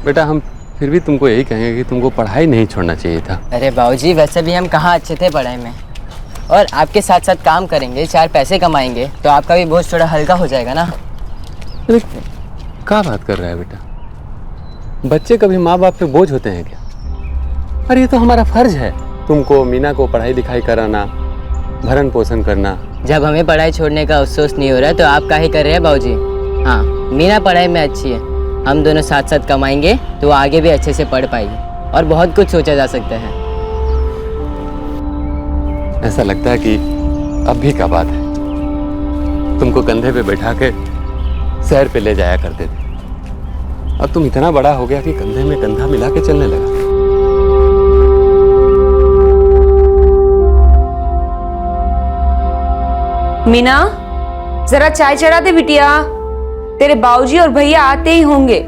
बेटा हम फिर भी तुमको यही कहेंगे कि तुमको पढ़ाई नहीं छोड़ना चाहिए था। अरे बाबूजी, वैसे भी हम कहाँ अच्छे थे पढ़ाई में, और आपके साथ साथ काम करेंगे, 4 पैसे कमाएंगे तो आपका भी बोझ थोड़ा हल्का हो जाएगा ना। अरे क्या बात कर रहा है बेटा, बच्चे कभी माँ बाप पे बोझ होते हैं क्या? अरे ये तो हमारा फर्ज है तुमको मीना को पढ़ाई लिखाई कराना, भरण पोषण करना। जब हमें पढ़ाई छोड़ने का अफसोस नहीं हो रहा तो आप काहे कर रहे हैं बाबूजी? हाँ, मीना पढ़ाई में अच्छी है, हम दोनों साथ साथ कमाएंगे तो वो आगे भी अच्छे से पढ़ पाएगी और बहुत कुछ सोचा जा सकता है। ऐसा लगता है कि अब भी का बात है, तुमको कंधे पे बैठा के सैर पे ले जाया करते थे। अब तुम इतना बड़ा हो गया कि कंधे में कंधा मिला के चलने लगा। मीना, जरा चाय चढ़ा दे बिटिया, तेरे बाबूजी और भैया आते ही होंगे,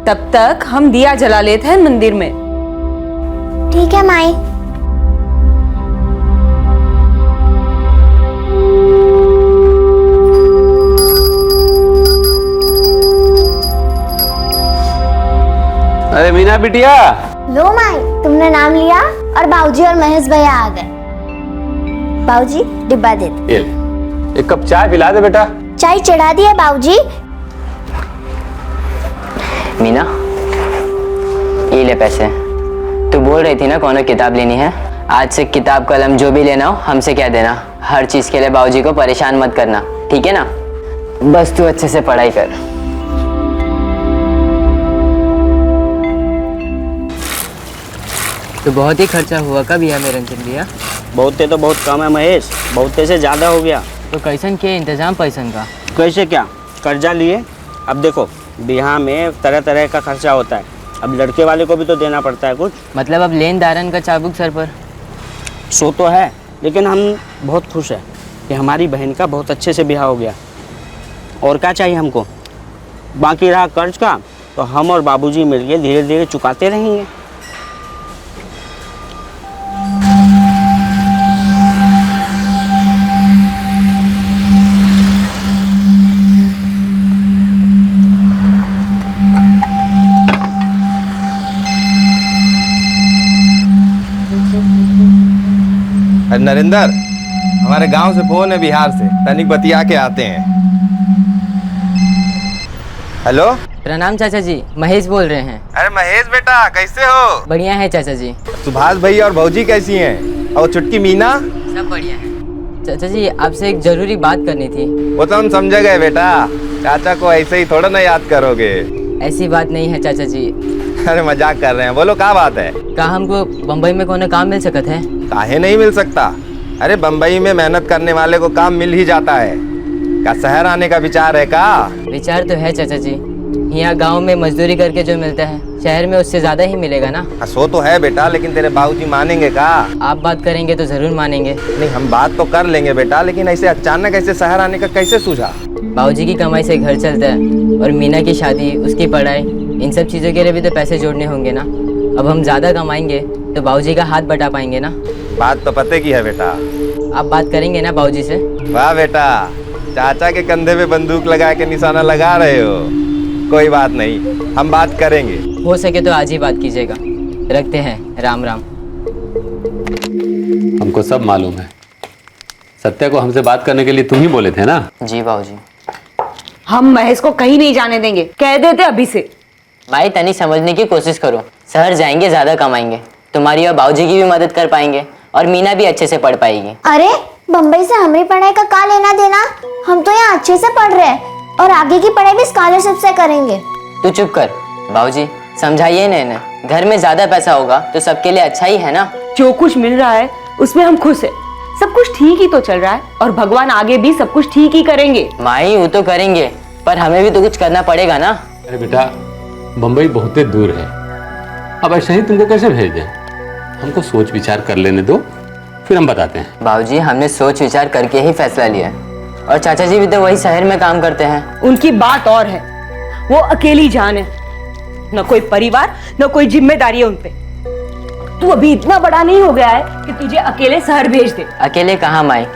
तब तक हम दिया जला लेते हैं मंदिर में। ठीक है माई। अरे मीना बिटिया। लो माई, तुमने नाम लिया और बाबूजी और महेश भैया आ गए। बाबूजी डिब्बा दे दो। ये ले, एक कप चाय पिला दे बेटा। चाय चढ़ा दिया बाबूजी। मीना, ये ले पैसे। तू बोल रही थी ना कौन किताब लेनी है, आज से किताब कलम जो भी लेना हो हमसे कह देना। हर चीज के लिए बाबूजी को परेशान मत करना, ठीक है ना? बस तू अच्छे से पढ़ाई कर। तो बहुत ही खर्चा हुआ कब यह मेरे रंजन भैया? बहुते तो बहुत कम है महेश, बहुते से ज़्यादा हो गया। तो कैसन के इंतजाम पैसन का? कैसे क्या, कर्जा लिए। अब देखो बिहार में तरह तरह का खर्चा होता है, अब लड़के वाले को भी तो देना पड़ता है कुछ। मतलब अब लेन दारन का चाबुक सर पर। सो तो है, लेकिन हम बहुत खुश हैं कि हमारी बहन का बहुत अच्छे से ब्याह हो गया। और क्या चाहिए हमको? बाकी रहा कर्ज का तो हम और बाबूजी मिलके धीरे धीरे चुकाते रहेंगे। नरेंद्र, हमारे गांव से फोन है बिहार से, तनिक बतिया के आते हैं। हेलो, प्रणाम चाचा जी, महेश बोल रहे हैं। अरे महेश बेटा, कैसे हो? बढ़िया है चाचा जी। सुभाष भैया और भौजी कैसी हैं? और छुटकी मीना? सब बढ़िया है। चाचा जी आपसे एक जरूरी बात करनी थी। वो तो हम समझ गए बेटा, चाचा को ऐसे ही थोड़ा ना याद करोगे। ऐसी बात नहीं है चाचा जी। अरे मजाक कर रहे हैं, बोलो क्या बात है? कहा हमको बम्बई में कौन काम मिल सकत है? काहे नहीं मिल सकता? अरे बम्बई में मेहनत करने वाले को काम मिल ही जाता है। क्या शहर आने का विचार है का? विचार तो है चाचा जी, यहाँ गांव में मजदूरी करके जो मिलता है शहर में उससे ज्यादा ही मिलेगा ना। सो तो है बेटा, लेकिन तेरे बाबूजी मानेंगे का? आप बात करेंगे तो जरूर मानेंगे। नहीं, हम बात तो कर लेंगे बेटा, लेकिन ऐसे अचानक ऐसे शहर आने का कैसे सूझा? बाबूजी की कमाई से घर चलता है, और मीना की शादी, उसकी पढ़ाई, इन सब चीज़ों के लिए भी तो पैसे जोड़ने होंगे ना। अब हम ज़्यादा कमाएंगे तो बाबूजी का हाथ बटा पाएंगे ना। बात तो पते की है बेटा। आप बात करेंगे ना बाबूजी से? वाह बेटा, चाचा के कंधे पे बंदूक लगा के निशाना लगा रहे हो। कोई बात नहीं, हम बात करेंगे। हो सके तो आज ही बात कीजिएगा। रखते हैं, राम राम। हमको सब मालूम है, सत्या को हमसे बात करने के लिए तुम ही बोले थे ना? जी बाबूजी। हम महेश को कहीं नहीं जाने देंगे, कह देते अभी से। भाई तनी समझने की कोशिश करो, शहर जाएंगे ज्यादा कमाएंगे, तुम्हारी और बाबूजी की भी मदद कर पाएंगे और मीना भी अच्छे से पढ़ पाएगी। अरे बम्बई से हमारी पढ़ाई का क्या लेना देना? हम तो यहाँ अच्छे से पढ़ रहे हैं और आगे की पढ़ाई भी स्कॉलरशिप से करेंगे। तू चुप कर बाबूजी, समझाइए ना इन्हें। घर में ज्यादा पैसा होगा तो सबके लिए अच्छा ही है ना। जो कुछ मिल रहा है उसमें हम खुश है, सब कुछ ठीक ही तो चल रहा है और भगवान आगे भी सब कुछ ठीक ही करेंगे। माई वो तो करेंगे, पर हमें भी तो कुछ करना पड़ेगा ना। अरे बेटा, बम्बई बहुत दूर है, अब ऐसे ही तुमको कैसे भेज दें? हमको सोच विचार कर लेने दो, फिर हम बताते हैं। बाबूजी हमने सोच विचार करके ही फैसला लिया है, और चाचा जी भी तो वही शहर में काम करते हैं। उनकी बात और है, वो अकेली जान है, न कोई परिवार न कोई जिम्मेदारी है उनपे। तू अभी इतना बड़ा नहीं हो गया है कि तुझे अकेले शहर भेज दे। अकेले कहाँ माई,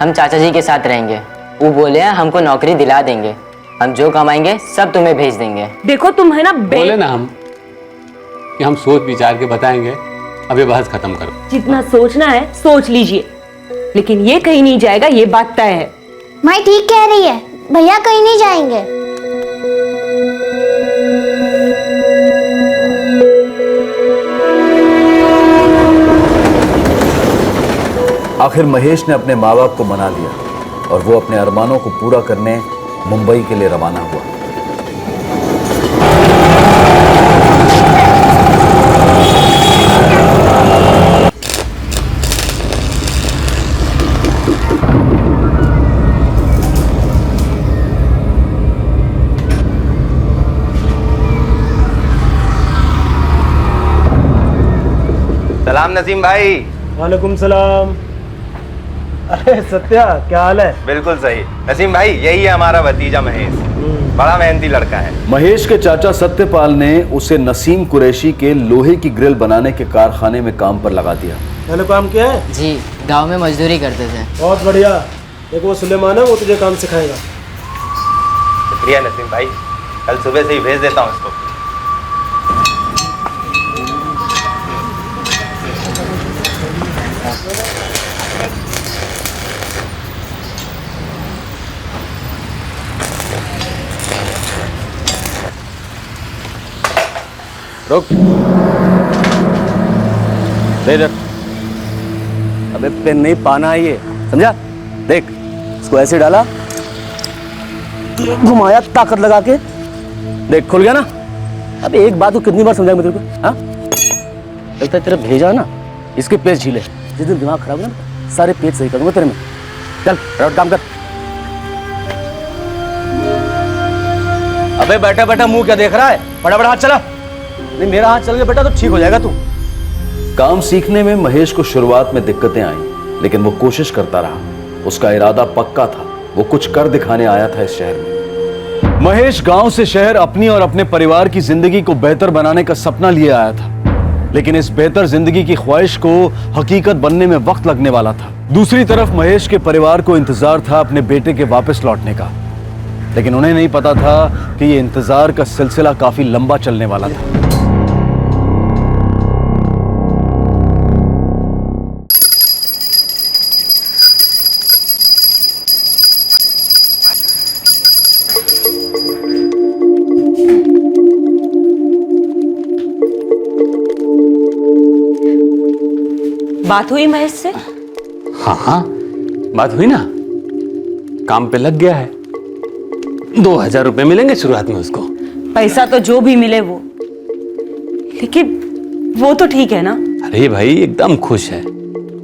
हम चाचा जी के साथ रहेंगे। वो बोले हैं हमको नौकरी दिला देंगे, हम जो कमाएंगे सब तुम्हें भेज देंगे। देखो तुम है ना बोले ना हम कि हम सोच विचार के बताएंगे। अब ये बहस खत्म करो। जितना सोचना है सोच लीजिए, लेकिन ये कहीं नहीं जाएगा, ये बात तय है। माई ठीक कह रही है, भैया कहीं नहीं जाएंगे। आखिर महेश ने अपने माँ बाप को मना लिया और वो अपने अरमानों को पूरा करने मुंबई के लिए रवाना हुआ। सलाम नसीम भाई। वालेकुम सलाम। अरे सत्या, क्या हाल है? बिल्कुल सही नसीम भाई, यही है हमारा भतीजा महेश। बड़ा मेहनती लड़का है। महेश के चाचा सत्यपाल ने उसे नसीम कुरैशी के लोहे की ग्रिल बनाने के कारखाने में काम पर लगा दिया। मैंने काम किया है? जी, गांव में मजदूरी करते थे। बहुत बढ़िया। देखो वो सुलेमान है, वो तुझे काम सिखाएगा। शुक्रिया नसीम भाई, कल सुबह से ही भेज देता हूँ इसको। रुक, दे इधर। अबे पेन नहीं पाना है ये, समझा? देख, इसको ऐसे डाला, घुमाया ताकत लगा के, देख खुल गया ना। अब एक बात को कितनी बार समझाऊं मैं तेरे को? हाँ, लगता है तेरा भेजा ना, इसके पेज झीले। जिस दिन दिमाग खराब हो ना, सारे पेज सही करूंगा तेरे में। चल फटाफट काम कर। अबे बैठा बैठा मुंह क्या देख रहा है? फटाफट हाथ चला। नहीं, मेरा हाथ चल गया बेटा तो ठीक हो जाएगा तू। काम सीखने में महेश को शुरुआत में दिक्कतें आई, लेकिन वो कोशिश करता रहा। उसका इरादा पक्का था, वो कुछ कर दिखाने आया था इस शहर में। महेश गांव से शहर अपनी और अपने परिवार की जिंदगी को बेहतर बनाने का सपना लिए आया था, लेकिन इस बेहतर जिंदगी की ख्वाहिश को हकीकत बनने में वक्त लगने वाला था। दूसरी तरफ महेश के परिवार को इंतजार था अपने बेटे के वापस लौटने का, लेकिन उन्हें नहीं पता था कि ये इंतजार का सिलसिला काफी लंबा चलने वाला था। बात हुई महेश से? हाँ हाँ, बात हुई ना। काम पे लग गया है। 2000 रुपए मिलेंगे शुरुआत में उसको। पैसा तो जो भी मिले वो, लेकिन वो तो ठीक है ना। अरे भाई एकदम खुश है,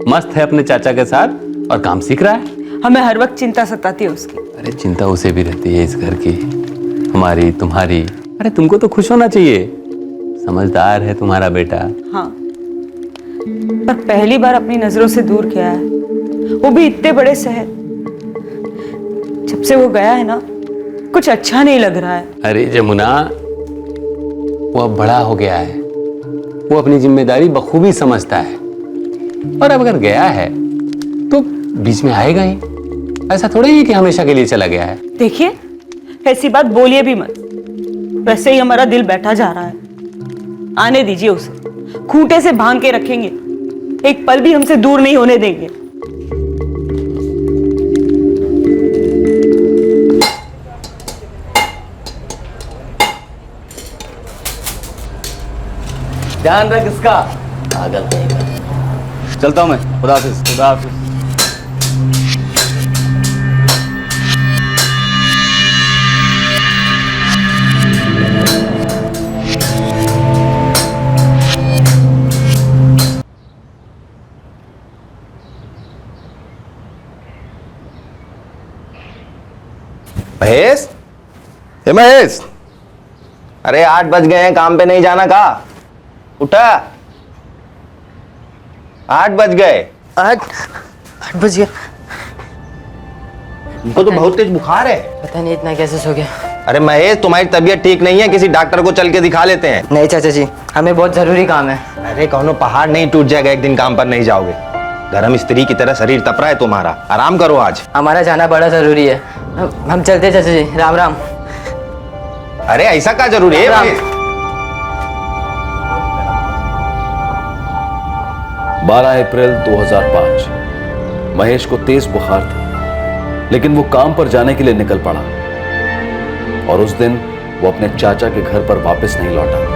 मस्त है अपने चाचा के साथ और काम सीख रहा है। हमें हर वक्त चिंता सताती है उसकी। अरे चिंता उसे भी रहती है इस घर की, हमारी तुम्हारी। अरे तुमको तो खुश होना चाहिए, समझदार है तुम्हारा बेटा। हाँ, पर पहली बार अपनी नजरों से दूर किया है, वो भी इतने बड़े शहर। जब से वो गया है ना, कुछ अच्छा नहीं लग रहा है। अरे जमुना, वो अब बड़ा हो गया है, वो अपनी जिम्मेदारी बखूबी समझता है। और अब अगर गया है तो बीच में आएगा ही, ऐसा थोड़ी ही कि हमेशा के लिए चला गया है। देखिए, ऐसी बात बोलिए भी मत। वैसे ही हमारा दिल बैठा जा रहा है। आने दीजिए उसे, खूंटे से भांग के रखेंगे, एक पल भी हमसे दूर नहीं होने देंगे। ध्यान रख इसका। पागल कहेगा। चलता हूं मैं। खुदा हाफिज। खुदा हाफिज। महेश, हे महेश, अरे 8 बज गए हैं, काम पे नहीं जाना का? उठा, 8 बज गए। 8 बज गया। उनको तो बहुत तेज बुखार है। पता नहीं इतना कैसे सो गया। अरे महेश, तुम्हारी तबीयत ठीक नहीं है, किसी डॉक्टर को चल के दिखा लेते हैं। नहीं चाचा जी, हमें बहुत जरूरी काम है। अरे कौनो पहाड़ नहीं टूट जाएगा एक दिन काम पर नहीं जाओगे। गरम स्त्री की तरह शरीर तप रहा है तुम्हारा, आराम करो आज। हमारा जाना बड़ा जरूरी है, हम चलते चाचा जी। राम राम। अरे ऐसा क्या जरूरी है राम। महेश? 12 अप्रैल 2005 महेश को तेज बुखार था, लेकिन वो काम पर जाने के लिए निकल पड़ा और उस दिन वो अपने चाचा के घर पर वापस नहीं लौटा।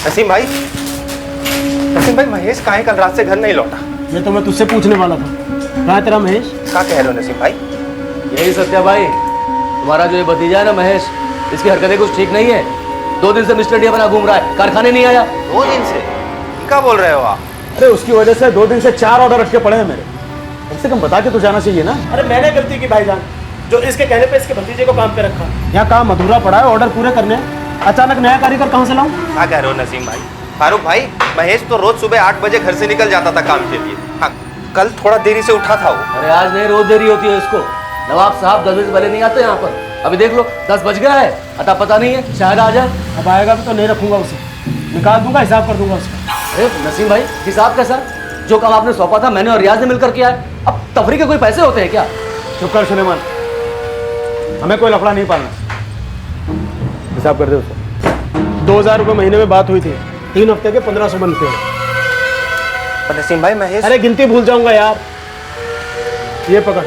नसीम भाई महेश कहाँ है? कल रात से घर नहीं लौटा। ये तो मैं तुझसे पूछने वाला था, कहाँ है तेरा महेश? क्या कह रहे हो नसीम भाई? यही सत्या भाई, तुम्हारा जो ये भतीजा है ना महेश, इसकी हरकतें कुछ ठीक नहीं है। 2 दिन से मिस्टर डी बना घूम रहा है, कारखाने नहीं आया। 2 दिन से? क्या बोल रहे हो आप? अरे उसकी वजह से 2 दिन से 4 ऑर्डर अटके पड़े हैं मेरे। कम से कम बता के तो जाना चाहिए ना। अरे मैंने गलती की भाईजान, जो इसके कहने पे इसके भतीजे को काम पे रखा। यहाँ काम अधूरा पड़ा है, ऑर्डर पूरे करने, अचानक नया कारीगर कहाँ से लाऊं? क्या कह रहे हो नसीम भाई? फारूक भाई, महेश तो रोज सुबह 8 बजे घर से निकल जाता था काम के लिए। हाँ, कल थोड़ा देरी से उठा था वो। अरे आज नहीं, रोज देरी होती है इसको। नवाब साहब 10 बजे पहले नहीं आते यहाँ पर। अभी देख लो 10 बज गया है, अता पता नहीं है, शायद आ जाए। अब आएगा भी तो नहीं रखूंगा उसे, निकाल दूंगा, हिसाब कर दूंगा उसका। अरे नसीम भाई, हिसाब कैसा? जो काम आपने सौंपा था मैंने और रियाज ने मिलकर किया है। अब तफरी के कोई पैसे होते हैं क्या? चुप कर सुलेमान, हमें कोई लफड़ा नहीं पालना। हिसाब कर दे उसको। 2000 रुपये महीने में बात हुई थी, 3 हफ्ते के 1500 बनते हैं। पर नसीम भाई महेश, अरे गिनती भूल जाऊंगा यार। ये पकड़,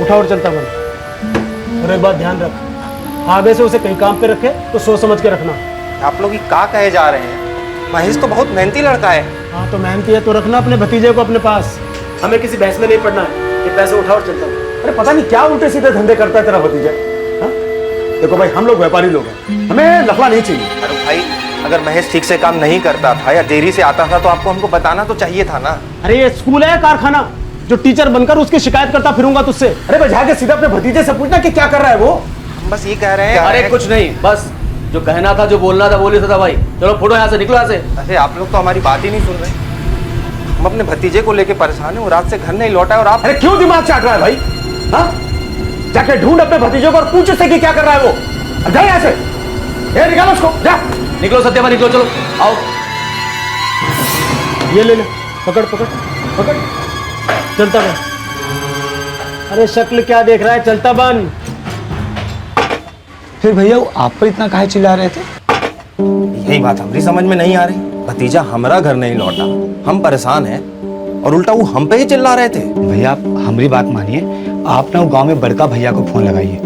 उठा और चलता बन। और एक बात ध्यान रख, आगे से उसे कहीं काम पे रखे तो सोच समझ के रखना। आप लोग ये क्या कहे जा रहे हैं? महेश तो बहुत मेहनती लड़का है। हाँ तो मेहनती है तो रखना अपने भतीजे को अपने पास। हमें किसी बहस में नहीं पड़ना है, ये पैसे उठा और चलता बन। अरे पता नहीं क्या उल्टे सीधे धंधे करता है तेरा भतीजा। हाँ? देखो भाई, हम लोग व्यापारी लोग हैं, हमें लफड़ा नहीं चाहिए। अरे भाई, अगर महेश ठीक से काम नहीं करता था या देरी से आता था तो आपको हमको बताना तो चाहिए था ना। अरे ये स्कूल है कारखाना, जो टीचर बनकर उसकी शिकायत करता फिरूंगा तुझसे? अरे भाई जाके सीधा अपने भतीजे से पूछना कि क्या कर रहा है वो। हम बस ये कह रहे हैं। अरे कुछ नहीं, बस जो कहना था, जो बोलना था बोल ही था भाई। चलो फोटो यहाँ से, निकलो यहाँ से। अरे आप लोग तो हमारी बात ही नहीं सुन रहे। हम अपने भतीजे को लेके परेशान हैं, वो रात से घर नहीं लौटा है और आप। अरे क्यों दिमाग चाट रहा है भाई? हाँ, जाके ढूंढ अपने भतीजे को और पूछ उससे कि क्या कर रहा है वो। अब जा यहाँ से, ये निकालो उसको, जा। निकलो सत्या भाई, निकलो, चलो आओ। ये ले ले, पकड़ पकड़ पकड़, चलता बन। अरे शक्ल क्या देख रहा है, चलता बन। फिर भैया वो आप पर इतना काहे चिल्ला रहे थे? यही बात हमारी समझ में नहीं आ रही। भतीजा हमारा घर नहीं लौटा, हम परेशान हैं और उल्टा वो हम पे ही चिल्ला रहे थे। भैया आप हमारी बात मानिए, आप ना वो गांव में बड़का भैया को फोन लगाइए।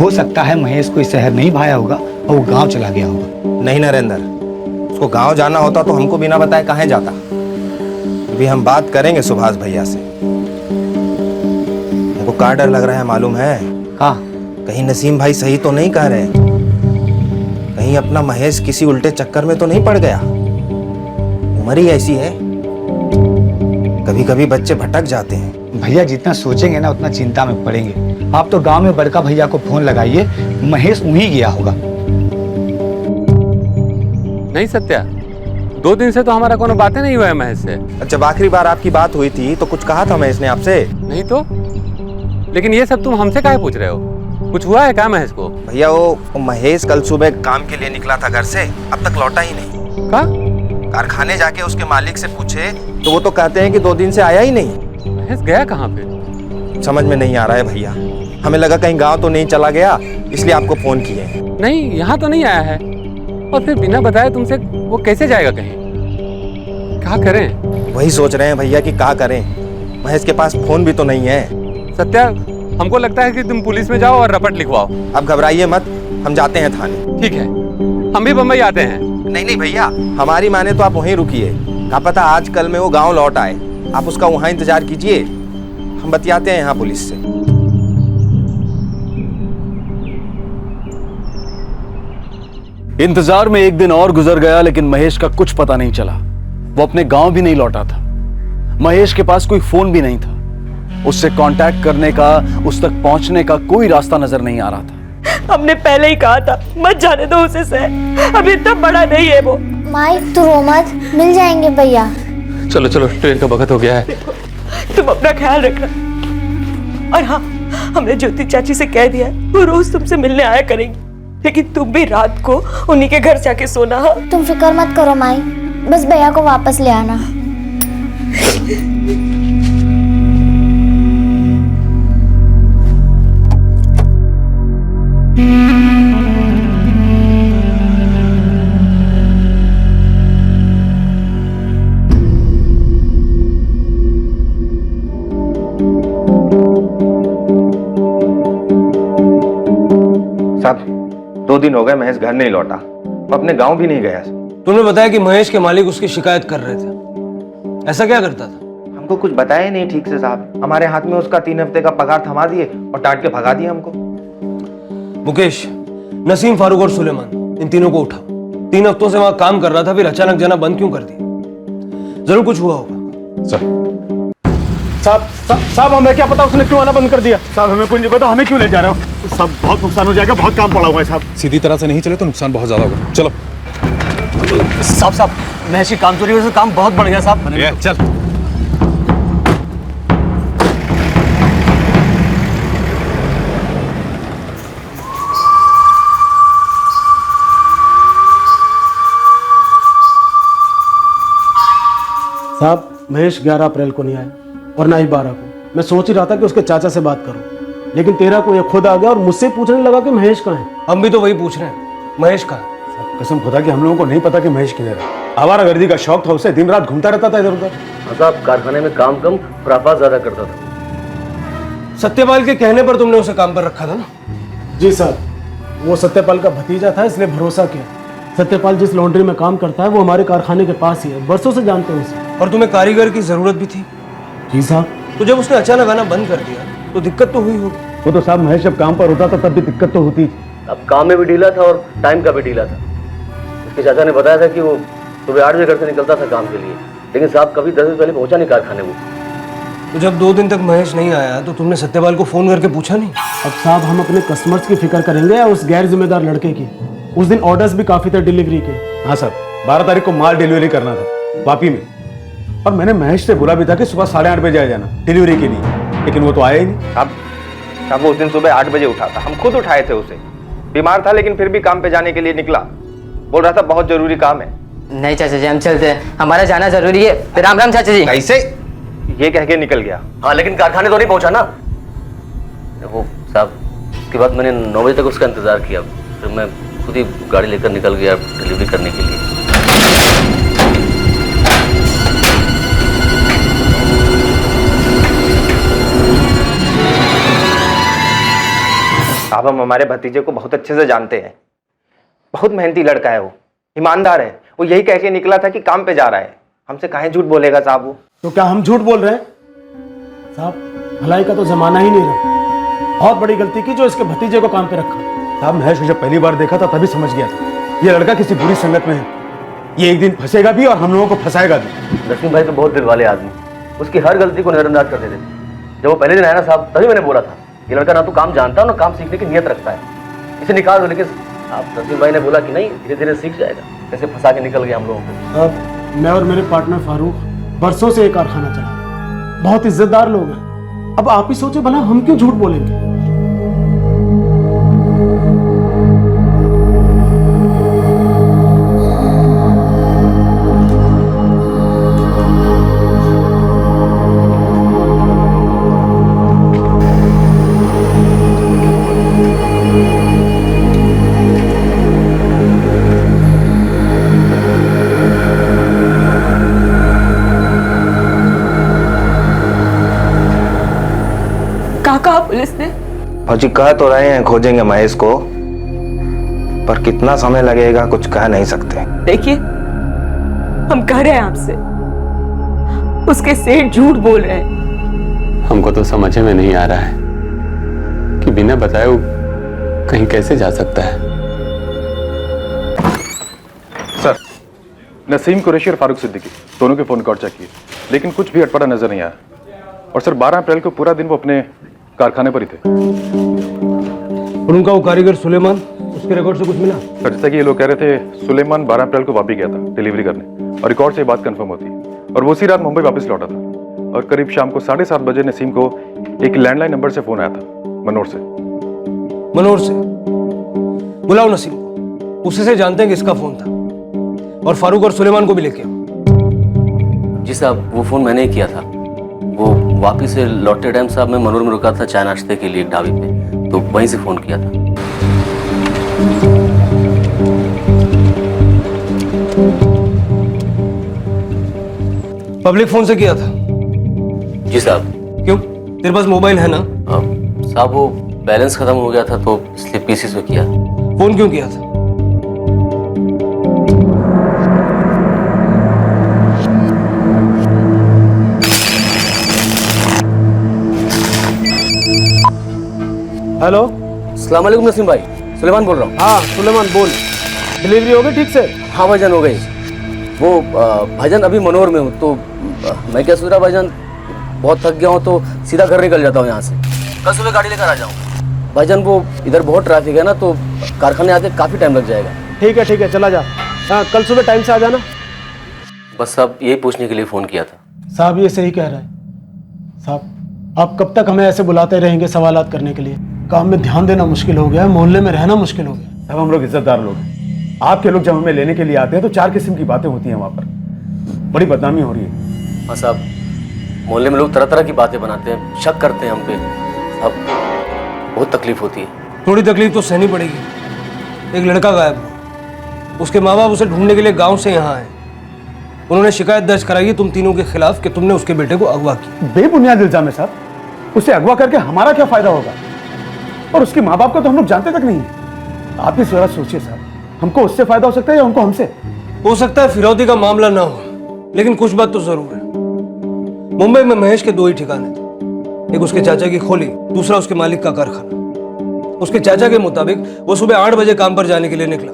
हो सकता है महेश को इस शहर नहीं भाया होगा और वो गांव चला गया होगा। नहीं नरेंद्र, उसको गांव जाना होता तो हमको बिना बताए कहाँ जाता। अभी हम बात करेंगे सुभाष भैया से। हमको क्या डर लग रहा है मालूम है? हाँ, कहीं नसीम भाई सही तो नहीं कह रहे, कहीं अपना महेश किसी उल्टे चक्कर में तो नहीं पड़ गया। उम्र ही ऐसी है, कभी कभी बच्चे भटक जाते हैं। भैया जितना सोचेंगे ना उतना चिंता में पड़ेंगे। आप तो गांव में बड़का भैया को फोन लगाइए, महेश वहीं गया होगा। नहीं सत्या, 2 दिन से तो हमारा कोनो बातें नहीं हुआ है महेश से। जब आखिरी बार आपकी बात हुई थी तो कुछ कहा था महेश ने आपसे? नहीं तो, लेकिन ये सब तुम हमसे काहे पूछ रहे हो? कुछ हुआ है क्या महेश को? भैया वो महेश कल सुबह काम के लिए निकला था घर से, अब तक लौटा ही नहीं। का? कारखाने जाके उसके मालिक से पूछे तो वो तो कहते हैं कि 2 दिन से आया ही नहीं। महेश गया कहाँ पे? समझ में नहीं आ रहा है भैया। हमें लगा कहीं गांव तो नहीं चला गया, इसलिए आपको फोन किए। नहीं, यहाँ तो नहीं आया है। और फिर बिना बताए तुमसे वो कैसे जाएगा कहीं? क्या करें? वही सोच रहे हैं भैया कि क्या करें। महेश के पास फोन भी तो नहीं है। सत्या, हमको लगता है कि तुम पुलिस में जाओ और रपट लिखवाओ। अब घबराइए मत, हम जाते हैं थाने। ठीक है, हम भी बम्बई आते हैं। नहीं भैया, हमारी माने तो आप वहीं रुकिए। क्या पता आज कल में वो गांव लौट आए, आप उसका वहां इंतजार कीजिए, हम बतियाते हैं यहाँ पुलिस से। इंतजार में एक दिन और गुजर गया, लेकिन महेश का कुछ पता नहीं चला। वो अपने गांव भी नहीं लौटा था। महेश के पास कोई फोन भी नहीं था। उससे कांटेक्ट करने का, उस तक पहुंचने का कोई रास्ता नजर नहीं आ रहा था। हमने पहले ही कहा था मत जाने दो उसे सर, अभी इतना बड़ा नहीं है वो। माई तू रो मत, मिल जाएंगे भैया। चलो चलो, ट्रेन का वक्त हो गया है। तुम अपना ख्याल रखना। और हाँ, हमने ज्योति चाची से कह दिया है वो रोज तुमसे मिलने आया करेंगी, लेकिन तुम भी रात को उन्हीं के घर जाके सोना। हाँ, तुम फिक्र मत करो माई, बस भैया को वापस ले आना। साहब 2 दिन हो गए महेश घर नहीं लौटा, वो अपने गांव भी नहीं गया। तुमने बताया कि महेश के मालिक उसकी शिकायत कर रहे थे, ऐसा क्या करता था? हमको कुछ बताया नहीं ठीक से साहब। हमारे हाथ में उसका 3 हफ्ते का पगार थमा दिए और डांट के भगा दिए हमको। मुकेश, नसीम, फारूक और सुलेमान, इन तीनों को उठाओ। 3 हफ्तों से वहां काम कर रहा था, फिर अचानक जाना बंद क्यों कर दिया? जरूर कुछ हुआ होगा। साहब हमें क्या पता उसने क्यों आना बंद कर दिया। साहब हमें कुछ नहीं पता, हमें क्यों ले जा रहे हो? सब बहुत नुकसान हो जाएगा, बहुत काम पड़ा हुआ है साहब। सीधी तरह से नहीं चले तो नुकसान बहुत ज्यादा होगा। चलो साहब महेश की काम चोरी वजह से काम बहुत बढ़ गया साहब। चल। साहब महेश 11 अप्रैल को नहीं आया और ना ही 12 को। मैं सोच ही रहा था कि उसके चाचा से बात करूं, लेकिन 13 को ये खुद आ गया और मुझसे पूछने लगा कि महेश कहाँ है। हम भी तो वही पूछ रहे हैं, महेश कहाँ? कसम खुदा कि हम लोगों को नहीं पता कि महेश किधर है। आवारागर्दी का शौक था उसे, दिन रात घूमता रहता था इधर उधर। साहब कारखाने में काम कम, खुराफात ज्यादा करता था। सत्यपाल के कहने पर तुमने उसे काम पर रखा था ना? जी साहब, वो सत्यपाल का भतीजा था इसलिए भरोसा किया। सत्यपाल जिस लॉन्ड्री में काम करता है वो हमारे कारखाने के पास ही है, बरसों से जानते हैं उसे। और तुम्हें कारीगर की जरूरत भी थी? जी साहब। तो जब उसने अचानक आना बंद कर दिया तो दिक्कत तो हुई होगी। वो तो साहब महेश जब काम पर होता था तब भी दिक्कत तो होती थी। अब काम में भी ढीला था और टाइम का भी ढीला था। उसके चाचा ने बताया था कि वो सुबह 8 बजे घर से निकलता था काम के लिए, लेकिन साहब कभी 10 बजे पहले पहुंचा नहीं कारखाने वो। तो जब 2 दिन तक महेश नहीं आया तो तुमने सत्यपाल को फोन करके पूछा नहीं? अब साहब हम अपने कस्टमर्स की फिक्र करेंगे या उस गैर जिम्मेदार लड़के की? उस दिन ऑर्डर्स भी काफी थे डिलीवरी के। हाँ सर, 12 तारीख को माल डिलीवरी करना था वापी में, और मैंने महेश से बोला भी था कि सुबह 8:30 बजे आ जाना डिलीवरी के लिए, लेकिन वो तो आया ही नहीं। अब वो उस दिन सुबह 8 बजे उठा था, हम खुद उठाए थे उसे। बीमार था लेकिन फिर भी काम पे जाने के लिए निकला, बोल रहा था बहुत जरूरी काम है। नहीं चाचा जी, हम चलते हैं, हमारा जाना जरूरी है। राम राम चाचा जी। कैसे? ये कह के निकल गया। हाँ लेकिन कारखाने तो नहीं पहुंचा ना। वो साहब उसके बाद मैंने 9 बजे तक उसका इंतजार किया, फिर मैं खुद ही गाड़ी लेकर निकल गया डिलीवरी करने के लिए। साहब हम हमारे भतीजे को बहुत अच्छे से जानते हैं, बहुत मेहनती लड़का है, वो ईमानदार है। वो यही कह के निकला था कि काम पे जा रहा है, हमसे काहे झूठ बोलेगा साहब वो? तो क्या हम झूठ बोल रहे हैं? साहब भलाई का तो जमाना ही नहीं रहा। बहुत बड़ी गलती की जो इसके भतीजे को काम पे रखा। साहब महेश को जब पहली बार देखा था तभी समझ गया था ये लड़का किसी बुरी संगत में है, ये एक दिन फंसेगा भी और हम लोगों को फंसाएगा भी। लक्ष्मी भाई तो बहुत दिल वाले आदमी, उसकी हर गलती को नजरअंदाज कर देते थे। जब वो पहले दिन आया ना साहब, तभी मैंने बोला था ये लड़का ना तो काम जानता है ना काम सीखने की नियत रखता है, इसे निकाल दो। लेकिन आप लक्ष्मी भाई ने बोला कि नहीं, धीरे धीरे सीख जाएगा। कैसे फंसा के निकल गया हम लोगों को। अब मैं और मेरे पार्टनर फारूक बरसों से एक कारखाना चला, बहुत इज्जतदार लोग हैं। अब आप ही सोचे भला हम क्यों झूठ बोलेंगे? फौजी कह तो रहे हैं खोजेंगे महेश को, पर कितना समय लगेगा कुछ कह नहीं सकते। देखिए, हम कह रहे हैं आपसे, उसके सेठ झूठ बोल रहे हैं। हमको तो समझ में नहीं आ रहा है कि बिना बताए वो कहीं कैसे जा सकता है। सर, नसीम कुरैशी और फारूक सिद्दीकी दोनों के फोन रिकॉर्ड चेक किए, लेकिन कुछ भी अटपटा नजर नहीं आया। और सर 12 अप्रैल को पूरा दिन वो अपने कारखाने पर ही थे। और उनका वो कारीगर सुलेमान, उसके रिकॉर्ड से कुछ मिला? सर जैसा कि ये लोग कह रहे थे, सुलेमान 12 अप्रैल को वापी गया था डिलीवरी करने, और रिकॉर्ड से ये बात कंफर्म होती है। और वो उसी रात मुंबई वापस लौटा था। और करीब शाम को 7:30 बजे नसीम को एक लैंडलाइन नंबर से फोन आया था, मनोर से। मनोर से? बुलाओ नसीम को, उसी से जानते हैं कि इसका फोन था। और फारूक और सुलेमान को भी लेके आओ। जी साहब, वो फोन मैंने ही किया था। वो वापिस से लौटते टाइम साहब मैं मनोर में रुका था चाय नाश्ते के लिए एक ढाबे पे, तो वहीं से फोन किया था। पब्लिक फोन से किया था? जी साहब। क्यों, तेरे पास मोबाइल है ना? साहब वो बैलेंस खत्म हो गया था तो इसलिए पीसी से किया। फोन क्यों किया था? हेलो, अस्सलाम वालेकुम नसीम भाई, सुलेमान बोल रहा हूँ। हाँ सुलेमान बोल, डिलीवरी हो गई ठीक से? हाँ भाईजान हो गई। वो भाईजान अभी मनोर में हूँ, तो मैं क्या सोच रहा भाईजान, बहुत थक गया हूँ तो सीधा घर निकल जाता हूँ यहाँ से। कल सुबह गाड़ी लेकर आ जाऊँ भाईजान। वो इधर बहुत ट्रैफिक है ना, तो कारखाने आते काफ़ी टाइम लग जाएगा। ठीक है चला जा। हाँ कल सुबह टाइम से आ जाना। बस साहब यही पूछने के लिए फ़ोन किया था। साहब ये सही कह रहे हैं। साहब आप कब तक हमें ऐसे बुलाते रहेंगे सवालात करने के लिए? काम में ध्यान देना मुश्किल हो गया है, मोहल्ले में रहना मुश्किल हो गया। अब हम लोग इज्जतदार लोग हैं। आपके लोग जब हमें लेने के लिए आते हैं तो 4 किस्म की बातें होती हैं वहाँ पर, बड़ी बदनामी हो रही है। हाँ साहब, मोहल्ले में लोग तरह तरह की बातें बनाते हैं, शक करते हैं हम पे। अब बहुत तकलीफ होती है। थोड़ी तकलीफ तो सहनी पड़ेगी। एक लड़का गायब है, उसके माँ बाप उसे ढूंढने के लिए गांव से यहाँ आए। उन्होंने शिकायत दर्ज कराई है तुम तीनों के खिलाफ कि तुमने उसके बेटे को अगवा किया। बेबुनियाद इल्जाम है साहब। उसे अगवा करके हमारा क्या फायदा होगा? और उसके माँ बाप को तो हम लोग जानते तक नहीं है। आप ही जरा सोचिए साहब, हमको उससे फायदा हो सकता है या उनको हमसे? हो सकता है फिरौती का मामला ना हो, लेकिन कुछ बात तो जरूर है। मुंबई में महेश के 2 ही ठिकाने थे, एक उसके चाचा की खोली, दूसरा उसके मालिक का कारखाना। उसके चाचा के मुताबिक वो सुबह 8 बजे काम पर जाने के लिए निकला,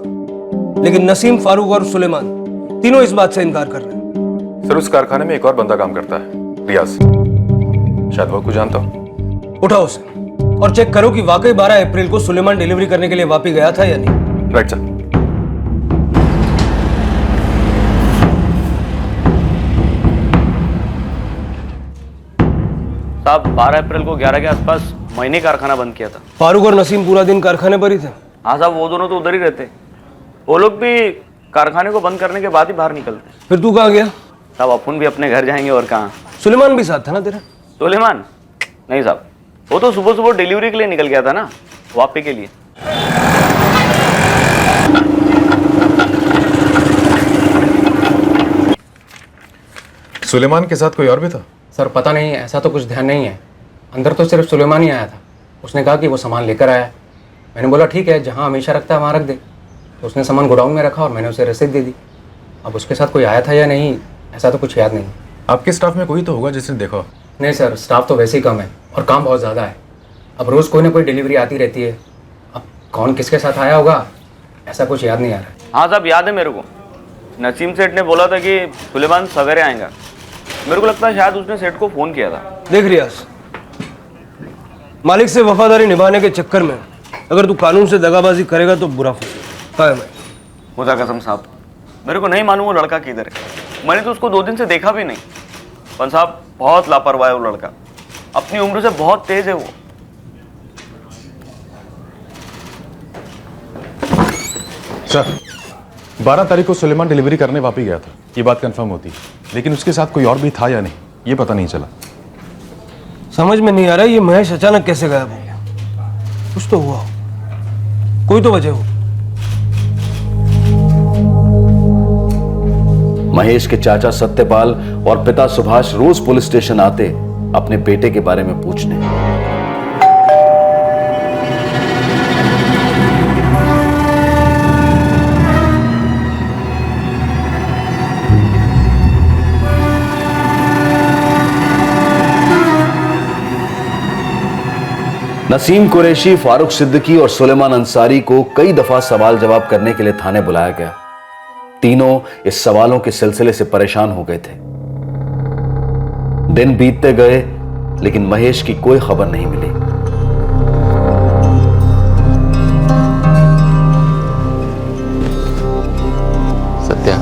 लेकिन नसीम, फारूक और सुलेमान तीनों इस बात से इनकार कर रहे हैं। सर उस कारखाने में एक और बंदा काम करता है, रियाज, शायद वो कुछ जानता हो। उठाओ उसे और चेक करो कि वाकई 12 अप्रैल को सुलेमान डिलीवरी करने के लिए वापी गया था या नहीं। Right sir. साहब 12 अप्रैल को 11 के आसपास मैंने कारखाना बंद किया था। फारूक और नसीम पूरा दिन कारखाने पर ही थे? हाँ साहब, वो दोनों तो उधर ही रहते। वो लोग भी कारखाने को बंद करने के बाद ही बाहर निकलते। फिर तू कहाँ गया? साहब अपन भी अपने घर जाएंगे और कहाँ। सुलेमान भी साथ था ना तेरा? सुलेमान नहीं साहब, वो तो सुबह सुबह डिलीवरी के लिए निकल गया था ना, वापी के लिए। सुलेमान के साथ कोई और भी था? सर पता नहीं, ऐसा तो कुछ ध्यान नहीं है। अंदर तो सिर्फ सुलेमान ही आया था। उसने कहा कि वो सामान लेकर आया। मैंने बोला ठीक है, जहाँ हमेशा रखता है वहाँ रख दे। तो उसने सामान गोडाउन में रखा और मैंने उसे रसीद दे दी। अब उसके साथ कोई आया था या नहीं, ऐसा तो कुछ याद नहीं। आपके स्टाफ में कोई तो होगा जिसने देखा? नहीं सर, स्टाफ तो वैसे ही कम है और काम बहुत ज़्यादा है। अब रोज़ कोई ना कोई डिलीवरी आती रहती है। अब कौन किसके साथ आया होगा, ऐसा कुछ याद नहीं आ रहा है। हाँ साहब, याद है मेरे को। नसीम सेठ ने बोला था कि सुलेमान सवेरे आएगा। मेरे को लगता है शायद उसने सेठ को फ़ोन किया था। देख रियाज, मालिक से वफादारी निभाने के चक्कर में अगर तू कानून से दगाबाजी करेगा तो बुरा फंसेगा। खुदा कसम साहब, मेरे को नहीं मालूम वो लड़का किधर है। मैंने तो उसको 2 दिन से देखा भी नहीं। पर साहब बहुत लापरवाह है वो लड़का, अपनी उम्र से बहुत तेज है वो। सर 12 तारीख को सुलेमान डिलीवरी करने वापी गया था, ये बात कंफर्म होती, लेकिन उसके साथ कोई और भी था या नहीं ये पता नहीं चला। समझ में नहीं आ रहा ये महेश अचानक कैसे गायब हो गया। कुछ तो हुआ हो, कोई तो वजह हो। महेश के चाचा सत्यपाल और पिता सुभाष रोज पुलिस स्टेशन आते अपने बेटे के बारे में पूछने। नसीम कुरैशी, फारूक सिद्दीकी और सुलेमान अंसारी को कई दफा सवाल जवाब करने के लिए थाने बुलाया गया। तीनों इस सवालों के सिलसिले से परेशान हो गए थे। दिन बीतते गए लेकिन महेश की कोई खबर नहीं मिली। सत्या,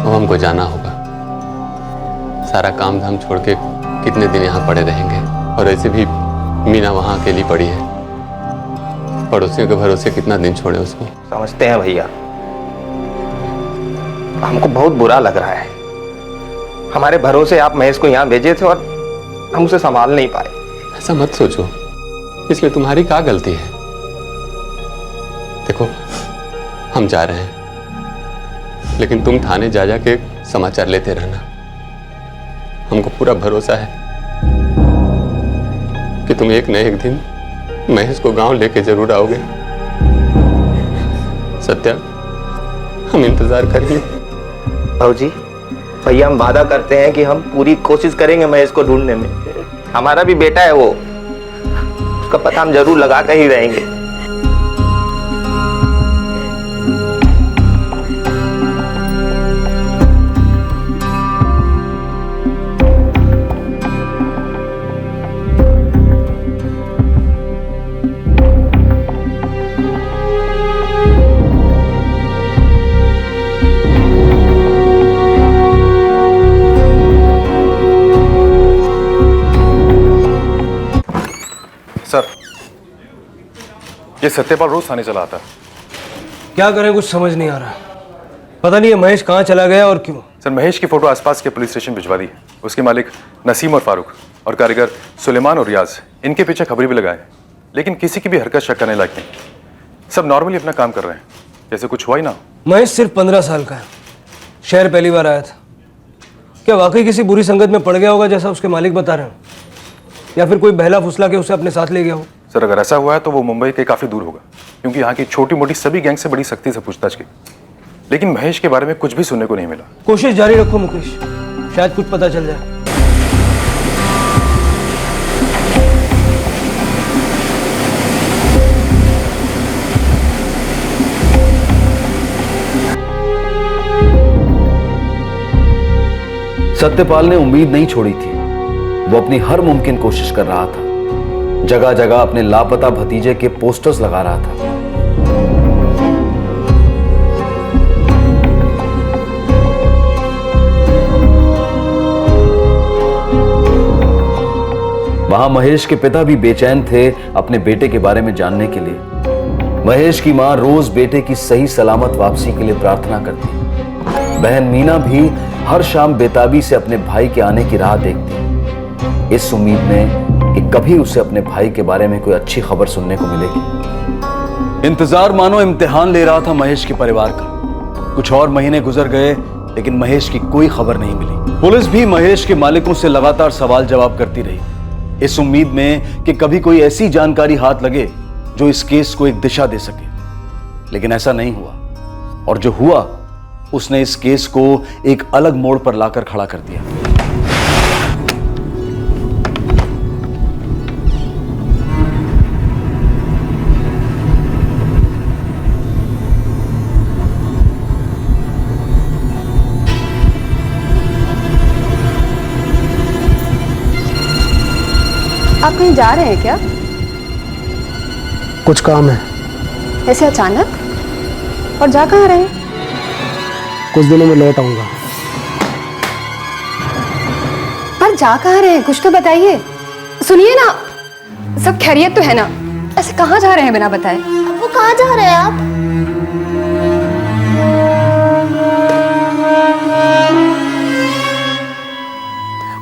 अब हमको जाना होगा। सारा काम धाम छोड़ के कितने दिन यहाँ पड़े रहेंगे, और ऐसे भी मीना वहाँ अकेली पड़ी है। पड़ोसियों के भरोसे कितना दिन छोड़े उसको। समझते हैं भैया, हमको बहुत बुरा लग रहा है। हमारे भरोसे आप महेश को यहाँ भेजे थे और हम उसे संभाल नहीं पाए। ऐसा मत सोचो, इसमें तुम्हारी क्या गलती है। देखो, हम जा रहे हैं, लेकिन तुम थाने जा के समाचार लेते रहना। हमको पूरा भरोसा है कि तुम एक न एक दिन महेश को गांव लेके जरूर आओगे। सत्या, हम इंतजार करेंगे। भाऊजी, भैया हम वादा करते हैं कि हम पूरी कोशिश करेंगे महेश को ढूंढने में। हमारा भी बेटा है वो, उसका पता हम जरूर लगा कर ही रहेंगे। सर, ये सत्यपाल रोज थाने चला आता है। क्या करें, कुछ समझ नहीं आ रहा। पता नहीं ये महेश कहाँ चला गया और क्यों। सर, महेश की फोटो आसपास के पुलिस स्टेशन भिजवा दी है। उसके मालिक नसीम और फारूक और कारीगर सुलेमान और रियाज, इनके पीछे खबरें भी लगाए, लेकिन किसी की भी हरकत शक करने लायक नहीं। सब नॉर्मली अपना काम कर रहे हैं, जैसे कुछ हुआ ही ना। महेश सिर्फ 15 साल का है, शहर पहली बार आया था। क्या वाकई किसी बुरी संगत में पड़ गया होगा जैसा उसके मालिक बता रहे हैं, या फिर कोई बहला फुसला के उसे अपने साथ ले गया हो? सर, अगर ऐसा हुआ है तो वो मुंबई के काफी दूर होगा, क्योंकि यहाँ की छोटी मोटी सभी गैंग से बड़ी सख्ती से पूछताछ की, लेकिन महेश के बारे में कुछ भी सुनने को नहीं मिला। कोशिश जारी रखो मुकेश, शायद कुछ पता चल जाए। सत्यपाल ने उम्मीद नहीं छोड़ी थी। वो अपनी हर मुमकिन कोशिश कर रहा था। जगह जगह अपने लापता भतीजे के पोस्टर्स लगा रहा था। वहां महेश के पिता भी बेचैन थे अपने बेटे के बारे में जानने के लिए। महेश की मां रोज बेटे की सही सलामत वापसी के लिए प्रार्थना करती। बहन मीना भी हर शाम बेताबी से अपने भाई के आने की राह देखती, इस उम्मीद में कि कभी उसे अपने भाई के बारे में कोई अच्छी खबर सुनने को मिलेगी। इंतजार मानो इम्तिहान ले रहा था महेश के परिवार का। कुछ और महीने गुजर गए, लेकिन महेश की कोई खबर नहीं मिली। पुलिस भी महेश के मालिकों से लगातार सवाल जवाब करती रही, इस उम्मीद में कि कभी कोई ऐसी जानकारी हाथ लगे जो इस केस को एक दिशा दे सके। लेकिन ऐसा नहीं हुआ, और जो हुआ उसने इस केस को एक अलग मोड़ पर लाकर खड़ा कर दिया। आप कहीं जा रहे हैं क्या? कुछ काम है। ऐसे अचानक? और जा कहाँ रहे हैं? कुछ दिनों में लौट आऊंगा। पर जा कहाँ रहे हैं, कुछ तो बताइए। सुनिए ना, सब खैरियत तो है ना? ऐसे कहाँ जा रहे हैं बिना बताए? वो कहाँ जा रहे हैं आप?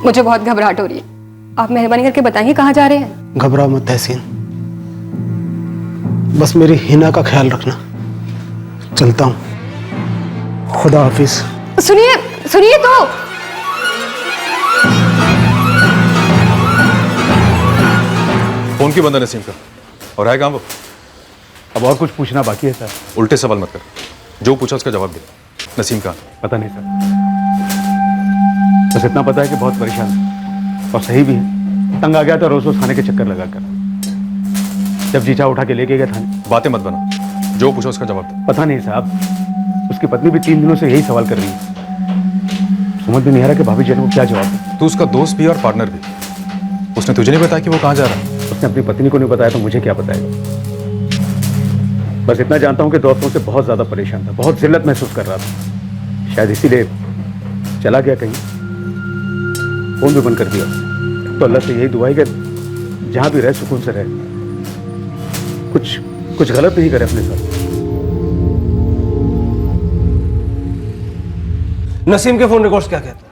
मुझे बहुत घबराहट हो रही है, आप मेहरबानी करके बताइए कहाँ जा रहे हैं? घबराओ मत तहसीन, बस मेरी हिना का ख्याल रखना। चलता हूँ, खुदा हाफिज। सुनिए सुनिए तो। फोन क्यों बंद है नसीम का? और है कहाँ वो? अब और कुछ पूछना बाकी है सर? उल्टे सवाल मत कर, जो पूछा उसका जवाब दे। नसीम कहाँ? पता नहीं सर, बस इतना पता है कि बहुत परेशान है, और सही भी है। तंग आ गया था रोज रोज खाने के चक्कर लगाकर। जब जी चाह उठा के लेके गया थाने। बातें मत बना, जो पूछो उसका जवाब दो। पता नहीं साहब, उसकी पत्नी भी 3 दिनों से यही सवाल कर रही है। समझ में नहीं आ रहा कि भाभी जी को क्या जवाब दे। तू उसका दोस्त भी और पार्टनर भी, उसने तुझे नहीं बताया कि वो कहाँ जा रहा है? उसने अपनी पत्नी को नहीं बताया तो मुझे क्या बताएगा। बस इतना जानता हूँ कि दोस्तों से बहुत ज्यादा परेशान था, बहुत जिल्लत महसूस कर रहा था, शायद इसीलिए चला गया कहीं, फोन भी बंद कर दिया। तो अल्लाह से यही दुआ है कि जहां भी रहे सुकून से रहे, कुछ गलत नहीं करे अपने साथ। नसीम के फोन रिकॉर्ड्स क्या कहते हैं?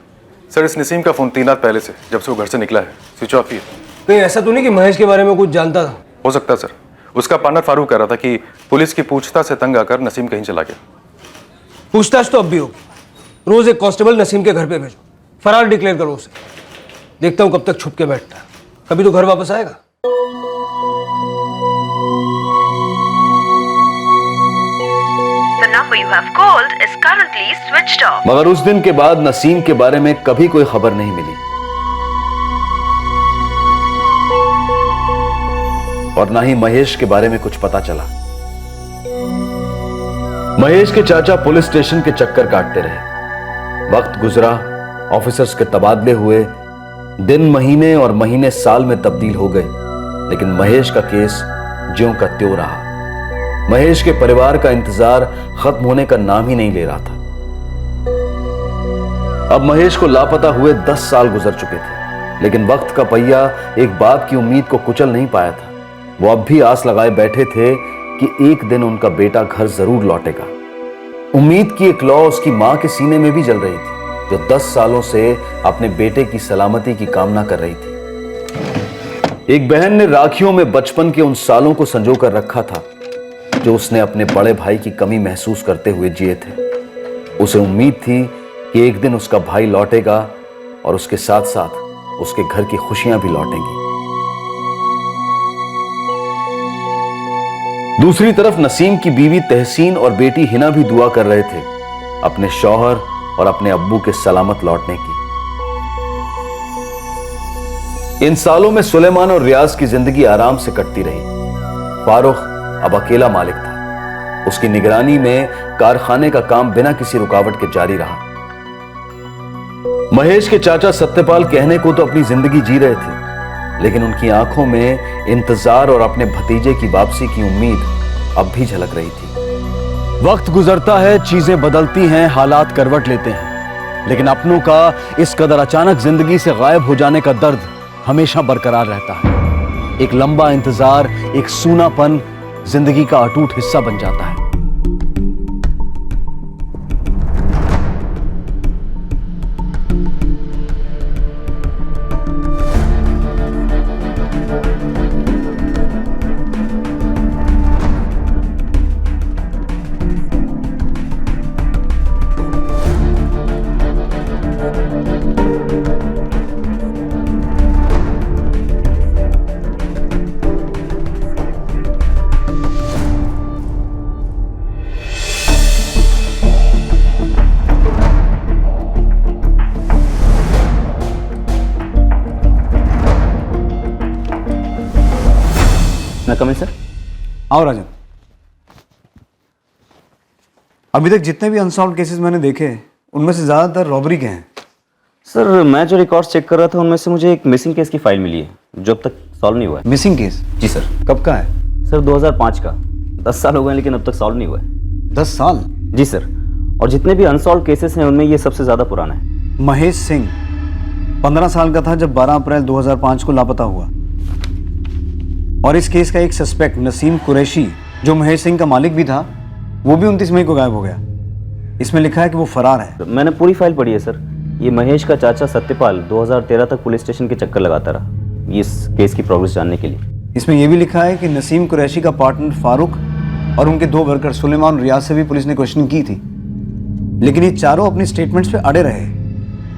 सर, इस नसीम का फोन 3 रात पहले से, जब से वो घर से निकला है, स्विच ऑफ ही है। कहीं ऐसा तो नहीं कि महेश के बारे में कुछ जानता था? हो सकता है सर, उसका पार्टनर फारूक कह रहा था कि पुलिस की पूछताछ से तंग आकर नसीम कहीं चला गया। पूछताछ तो अब भी होगी। रोज एक कांस्टेबल नसीम के घर पे भेजो, फरार डिक्लेयर करो उसे। देखता हूं कब तक छुप के बैठता है, कभी तो घर वापस आएगा। The number you have called is currently switched off. मगर उस दिन के बाद नसीम के बारे में कभी कोई खबर नहीं मिली और ना ही महेश के बारे में कुछ पता चला। महेश के चाचा पुलिस स्टेशन के चक्कर काटते रहे। वक्त गुजरा, ऑफिसर्स के तबादले हुए, दिन महीने और महीने साल में तब्दील हो गए, लेकिन महेश का केस ज्यों का त्यों रहा। महेश के परिवार का इंतजार खत्म होने का नाम ही नहीं ले रहा था। अब महेश को लापता हुए 10 साल गुजर चुके थे, लेकिन वक्त का पहिया एक बाप की उम्मीद को कुचल नहीं पाया था। वो अब भी आस लगाए बैठे थे कि एक दिन उनका बेटा घर जरूर लौटेगा। उम्मीद की एक लौ उसकी मां के सीने में भी जल रही थी, जो 10 सालों से अपने बेटे की सलामती की कामना कर रही थी। एक बहन ने राखियों में बचपन के उन सालों को संजो कर रखा था जो उसने अपने बड़े भाई की कमी महसूस करते हुए जिए थे। उसे उम्मीद थी कि एक दिन उसका भाई लौटेगा और उसके साथ साथ उसके घर की खुशियां भी लौटेंगी। दूसरी तरफ नसीम की बीवी तहसीन और बेटी हिना भी दुआ कर रहे थे अपने शौहर और अपने अब्बू के सलामत लौटने की। इन सालों में सुलेमान और रियाज की जिंदगी आराम से कटती रही। फारूक अब अकेला मालिक था। उसकी निगरानी में कारखाने का काम बिना किसी रुकावट के जारी रहा। महेश के चाचा सत्यपाल कहने को तो अपनी जिंदगी जी रहे थे, लेकिन उनकी आंखों में इंतजार और अपने भतीजे की वापसी की उम्मीद अब भी झलक रही थी। वक्त गुजरता है, चीजें बदलती हैं, हालात करवट लेते हैं, लेकिन अपनों का इस कदर अचानक जिंदगी से गायब हो जाने का दर्द हमेशा बरकरार रहता है। एक लंबा इंतजार, एक सूनापन जिंदगी का अटूट हिस्सा बन जाता है। Coming sir. आओ राजन। अभी तक जितने भी अनसॉल्व केसेस मैंने देखे उनमें से ज्यादातर रॉबरी के हैं। सर मैं जो रिकॉर्ड्स चेक कर रहा था उनमें से मुझे एक मिसिंग केस की फाइल मिली है जो अब तक सॉल्व नहीं हुआ है। Missing case? जी सर। कब का है? सर 2005 का। 10 साल हो गए लेकिन अब तक सॉल्व नहीं हुआ है। 10 साल? जी सर। और जितने भी अनसॉल्व केसेस हैं उनमें ये सबसे ज्यादा पुराना है। महेश सिंह 15 साल का था जब 12 अप्रैल 2005 को लापता हुआ, और इस केस का एक सस्पेक्ट नसीम कुरैशी जो महेश सिंह का मालिक भी था, वो भी 29 मई को गायब हो गया। इसमें लिखा है कि वो फरार है। मैंने पूरी फाइल पढ़ी है सर। ये महेश का चाचा सत्यपाल 2013 तक पुलिस स्टेशन के चक्कर लगाता रहा इस केस की प्रोग्रेस जानने के लिए। इसमें यह भी लिखा है कि नसीम कुरैशी का पार्टनर फारूक और उनके 2 वर्कर सुलेमान और रियाज से भी पुलिस ने क्वेश्चनिंग की थी, लेकिन ये चारों अपनी स्टेटमेंट्स पे अड़े रहे।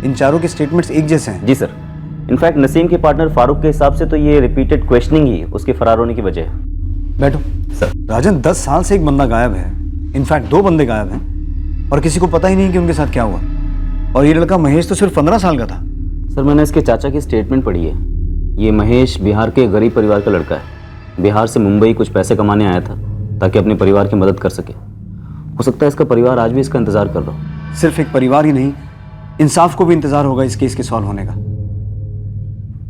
इन चारों के स्टेटमेंट्स एक जैसे हैं। जी सर। इनफैक्ट नसीम के पार्टनर फारूक के हिसाब से तो ये रिपीटेड क्वेश्चनिंग ही उसके फरार होने की वजह है। बैठो सर। राजन 10 साल से एक बंदा गायब है, इनफैक्ट 2 बंदे गायब हैं और किसी को पता ही नहीं कि उनके साथ क्या हुआ। और ये लड़का महेश तो सिर्फ 15 साल का था। सर मैंने इसके चाचा की स्टेटमेंट पढ़ी है। ये महेश बिहार के गरीब परिवार का लड़का है। बिहार से मुंबई कुछ पैसे कमाने आया था ताकि अपने परिवार की मदद कर सके। हो सकता है इसका परिवार आज भी इसका इंतजार कर रहा हो। सिर्फ एक परिवार ही नहीं, इंसाफ को भी इंतजार होगा इस केस के सॉल्व होने का,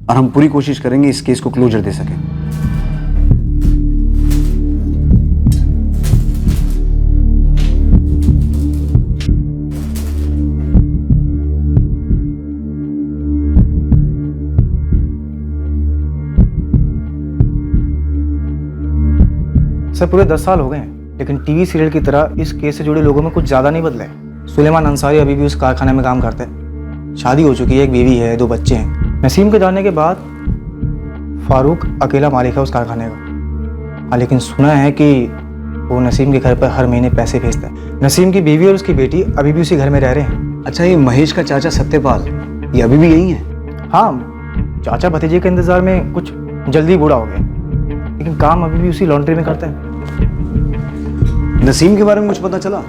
और हम पूरी कोशिश करेंगे इस केस को क्लोजर दे सकें। सर पूरे 10 साल हो गए हैं, लेकिन टीवी सीरियल की तरह इस केस से जुड़े लोगों में कुछ ज़्यादा नहीं बदला है। सुलेमान अंसारी अभी भी उस कारखाने में काम करते हैं। शादी हो चुकी है, एक बीवी है, 2 बच्चे हैं। नसीम के जाने के बाद फारूक अकेला मालिक है उस कारखाने का। हाँ, लेकिन सुना है कि वो नसीम के घर पर हर महीने पैसे भेजता है। नसीम की बीवी और उसकी बेटी अभी भी उसी घर में रह रहे हैं। अच्छा, ये महेश का चाचा सत्यपाल ये अभी भी यही है? हाँ, चाचा भतीजे के इंतजार में कुछ जल्दी बूढ़ा हो गया, लेकिन काम अभी भी उसी लॉन्ड्री में करता है। नसीम के बारे में कुछ पता चला?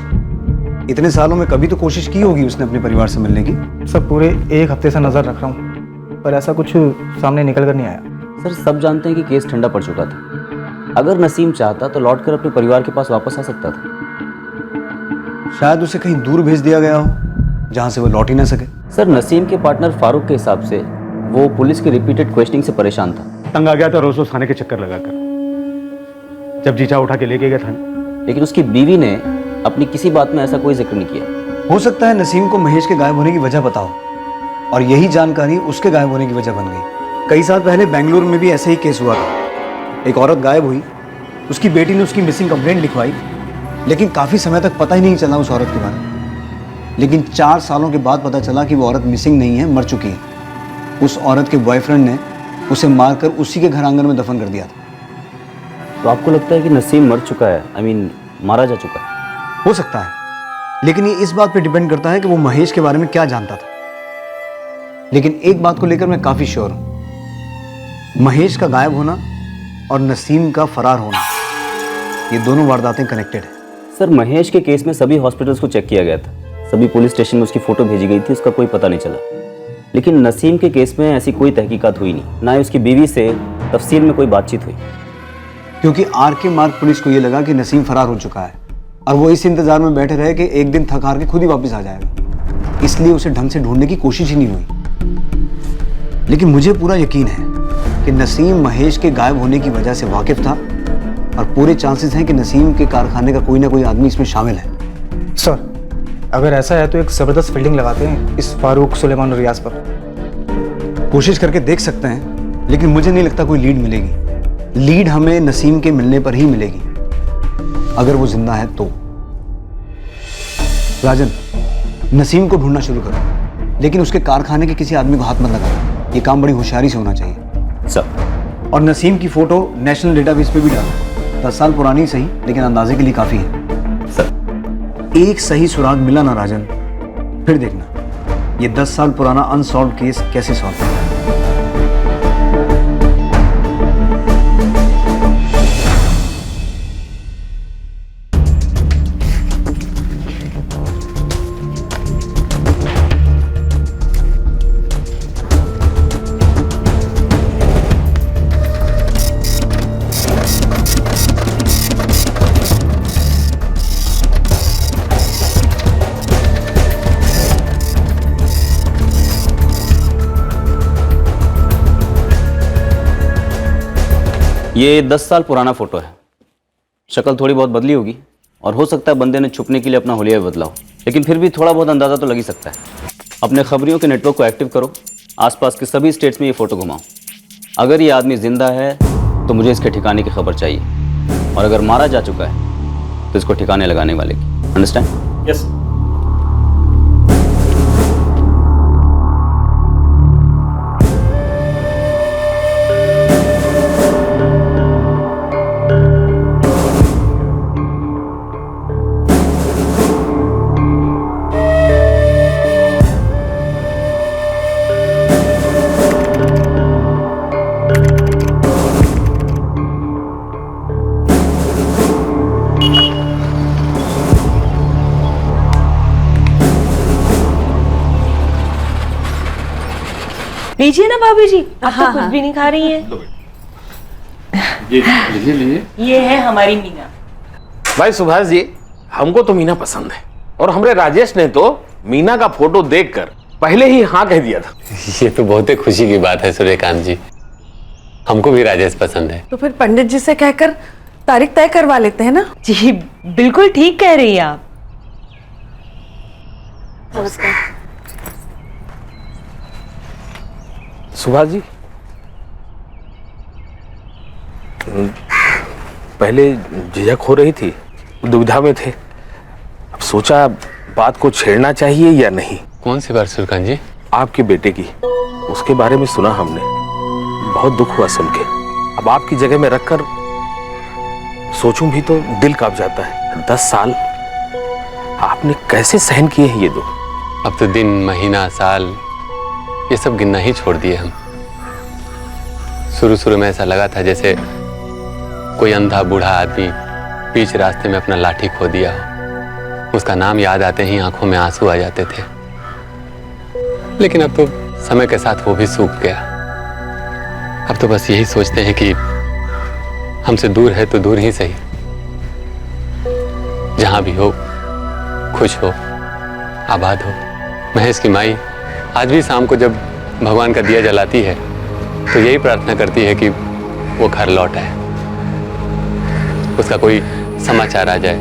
इतने सालों में कभी तो कोशिश की होगी उसने अपने परिवार से मिलने की। सर पूरे 1 हफ्ते से नजर रख रहा हूँ, पर ऐसा कुछ सामने निकल कर नहीं आया। सर सब जानते हैं कि केस ठंडा पड़ चुका था। अगर नसीम चाहता तो लौटकर अपने परिवार के पास वापस आ सकता था। शायद उसे कहीं दूर भेज दिया गया हो जहां से वो लौट ही ना सके। सर नसीम के पार्टनर फारूक के हिसाब से वो पुलिस की रिपीटेड क्वेश्चनिंग से परेशान था। तंग आ गया था रोज रोज थाने के चक्कर लगाकर, जब जीचा उठा के लेके गया थाने। लेकिन उसकी बीवी ने अपनी किसी बात में ऐसा कोई जिक्र नहीं किया। हो सकता है नसीम को महेश के गायब होने की वजह पता हो, और यही जानकारी उसके गायब होने की वजह बन गई। कई साल पहले बेंगलुरु में भी ऐसा ही केस हुआ था। एक औरत गायब हुई, उसकी बेटी ने उसकी मिसिंग कंप्लेंट लिखवाई, लेकिन काफ़ी समय तक पता ही नहीं चला उस औरत के बारे में। लेकिन 4 सालों के बाद पता चला कि वो औरत मिसिंग नहीं है, मर चुकी है। उस औरत के बॉयफ्रेंड ने उसे मारकर उसी के घर आंगन में दफन कर दिया था। तो आपको लगता है कि नसीम मर चुका है, मारा जा चुका है? हो सकता है, लेकिन ये इस बात पे डिपेंड करता है कि वो महेश के बारे में क्या जानता था। लेकिन एक बात को लेकर मैं काफी श्योर हूं, महेश का गायब होना और नसीम का फरार होना, ये दोनों वारदातें कनेक्टेड है। सर महेश के केस में सभी हॉस्पिटल्स को चेक किया गया था, सभी पुलिस स्टेशन में उसकी फोटो भेजी गई थी, उसका कोई पता नहीं चला। लेकिन नसीम के केस में ऐसी कोई तहकीकात हुई नहीं, ना ही उसकी बीवी से तफसील में कोई बातचीत हुई। क्योंकि आरके मार्ग पुलिस को यह लगा कि नसीम फरार हो चुका है, और वो इस इंतजार में बैठे रहे कि एक दिन थक हार के खुद ही वापस आ जाएगा, इसलिए उसे ढंग से ढूंढने की कोशिश ही नहीं हुई। लेकिन मुझे पूरा यकीन है कि नसीम महेश के गायब होने की वजह से वाकिफ था, और पूरे चांसेस हैं कि नसीम के कारखाने का कोई ना कोई आदमी इसमें शामिल है। सर अगर ऐसा है तो एक जबरदस्त फील्डिंग लगाते हैं इस फारूक, सुलेमान और रियाज पर। कोशिश करके देख सकते हैं, लेकिन मुझे नहीं लगता कोई लीड मिलेगी। लीड हमें नसीम के मिलने पर ही मिलेगी, अगर वो जिंदा है तो। राजन, नसीम को ढूंढना शुरू करो, लेकिन उसके कारखाने के किसी आदमी को हाथ मत लगाओ। ये काम बड़ी होशियारी से होना चाहिए। सर, और नसीम की फोटो नेशनल डेटाबेस पे भी डालो। 10 साल पुरानी सही, लेकिन अंदाजे के लिए काफी है। सर, एक सही सुराग मिला ना राजन, फिर देखना ये 10 साल पुराना अनसॉल्व केस कैसे सॉल्व होता है। ये 10 साल पुराना फोटो है। शक्ल थोड़ी बहुत बदली होगी, और हो सकता है बंदे ने छुपने के लिए अपना हुलिया भी बदला हो, लेकिन फिर भी थोड़ा बहुत अंदाज़ा तो लग ही सकता है। अपने खबरियों के नेटवर्क को एक्टिव करो, आसपास के सभी स्टेट्स में ये फ़ोटो घुमाओ। अगर ये आदमी जिंदा है तो मुझे इसके ठिकाने की खबर चाहिए, और अगर मारा जा चुका है तो इसको ठिकाने लगाने वाले की। अंडरस्टैंड? यस। लीजिए ना भाभी जी, आप तो कुछ भी नहीं खा रही हैं। लीजिए लीजिए। ये है हमारी मीना। भाई सुभाष जी, हमको तो मीना पसंद है और हमारे राजेश ने तो मीना का फोटो देखकर पहले ही हाँ कह दिया था। ये तो बहुत ही खुशी की बात है सूर्यकांत जी, हमको भी राजेश पसंद है। तो फिर पंडित जी से कहकर तारीख तय करवा लेते हैं ना। जी बिल्कुल ठीक कह रही हैं आप। सुभाष जी, पहले झिझक हो रही थी, दुविधा में थे, अब सोचा बात को छेड़ना चाहिए या नहीं। कौन सी बात सूर्यकांत जी? आपके बेटे की, उसके बारे में सुना हमने, बहुत दुख हुआ सुन के। अब आपकी जगह में रखकर सोचूं भी तो दिल कांप जाता है। 10 साल आपने कैसे सहन किए हैं ये दुख? अब तो दिन, महीना, साल ये सब गिनना ही छोड़ दिए हम। शुरू में ऐसा लगा था जैसे कोई अंधा बूढ़ा आदमी बीच रास्ते में अपना लाठी खो दिया हो। उसका नाम याद आते ही आंखों में आंसू आ जाते थे, लेकिन अब तो समय के साथ वो भी सूख गया। अब तो बस यही सोचते हैं कि हमसे दूर है तो दूर ही सही, जहां भी हो खुश हो, आबाद हो। महेश की माई आज भी शाम को जब भगवान का दिया जलाती है तो यही प्रार्थना करती है कि वो घर लौट आए, उसका कोई समाचार आ जाए,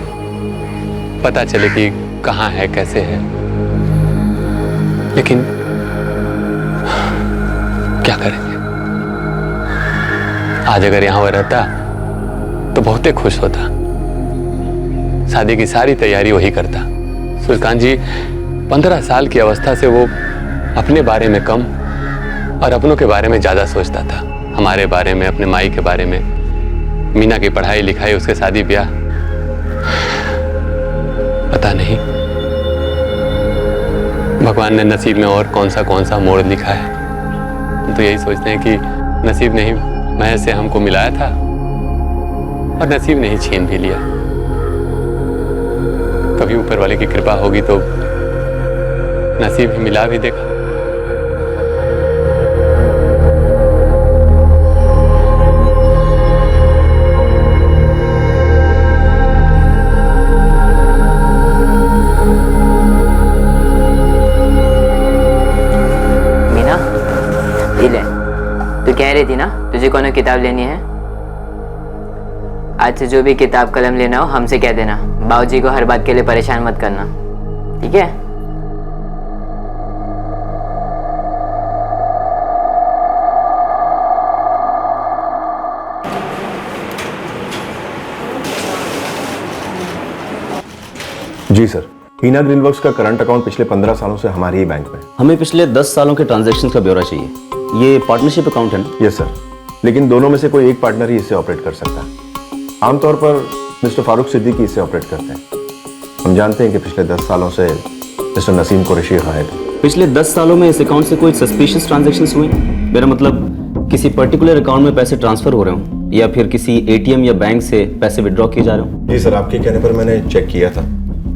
पता चले कि कहाँ है, कैसे है। लेकिन क्या करेंगे, आज अगर यहाँ वो रहता तो बहुत ही खुश होता। शादी की सारी तैयारी वही करता। सूर्यकांत जी, 15 साल की अवस्था से वो अपने बारे में कम और अपनों के बारे में ज्यादा सोचता था। हमारे बारे में, अपने माई के बारे में, मीना की पढ़ाई लिखाई, उसके शादी ब्याह, पता नहीं भगवान ने नसीब में और कौन सा मोड़ लिखा है। हम तो यही सोचते हैं कि नसीब ने ही महेश से हमको मिलाया था और नसीब ने ही छीन भी लिया। कभी ऊपर वाले की कृपा होगी तो नसीब ही मिला भी देगा। मीना, ये ले, तू कह रही थी ना तुझे कौन किताब लेनी है? आज से जो भी किताब कलम लेना हो हमसे कह देना। बाबूजी को हर बात के लिए परेशान मत करना, ठीक है? जी सर, हीना ग्रीनवर्क्स का करंट अकाउंट पिछले 15 सालों से हमारे ही बैंक में। हमें पिछले 10 सालों के ट्रांजैक्शन का ब्यौरा चाहिए। ये पार्टनरशिप अकाउंट है ना? यस सर, लेकिन दोनों में से कोई एक पार्टनर ही इसे ऑपरेट कर सकता है। आमतौर पर मिस्टर फारूक सिद्दीकी इसे ऑपरेट करते हैं। हम जानते हैं कि पिछले 10 सालों से मिस्टर नसीम कुरैशी गायब है। पिछले 10 सालों में इस अकाउंट से कोई सस्पिशियस ट्रांजैक्शंस हुए? मेरा मतलब किसी पर्टिकुलर अकाउंट में पैसे ट्रांसफर हो रहे हों या फिर किसी एटीएम या बैंक से पैसे विड्रॉ किए जा रहे हों? जी सर, आपके कहने पर मैंने चेक किया था।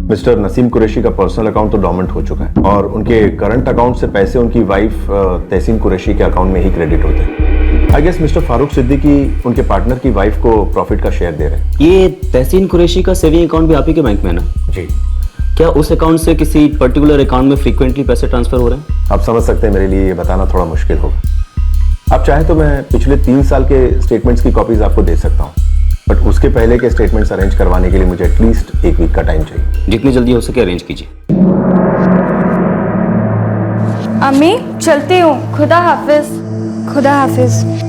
मिस्टर नसीम कुरैशी का पर्सनल अकाउंट तो डोमेंट हो चुका है और उनके करंट अकाउंट से पैसे उनकी वाइफ तहसीन कुरैशी के अकाउंट में ही क्रेडिट होते हैं। I guess mister Farooq Siddiqui उनके पार्टनर की वाइफ को प्रॉफिट का शेयर दे रहे हैं। ये तहसीन कुरैशी का सेविंग अकाउंट भी आप ही के बैंक में है ना? जी। क्या उस अकाउंट से किसी पर्टिकुलर अकाउंट में फ्रीक्वेंटली पैसे ट्रांसफर हो रहे हैं? आप समझ सकते हैं मेरे लिए ये बताना थोड़ा मुश्किल होगा। आप चाहें तो मैं पिछले 3 साल के स्टेटमेंट्स की कॉपीज आपको दे सकता हूँ, बट उसके पहले के स्टेटमेंट्स अरेंज करवाने के लिए मुझे एटलीस्ट 1 वीक का टाइम चाहिए। जितनी जल्दी हो सके अरेंज कीजिए। अम्मी चलती हूँ, खुदा हाफिज। खुदा हाफिज।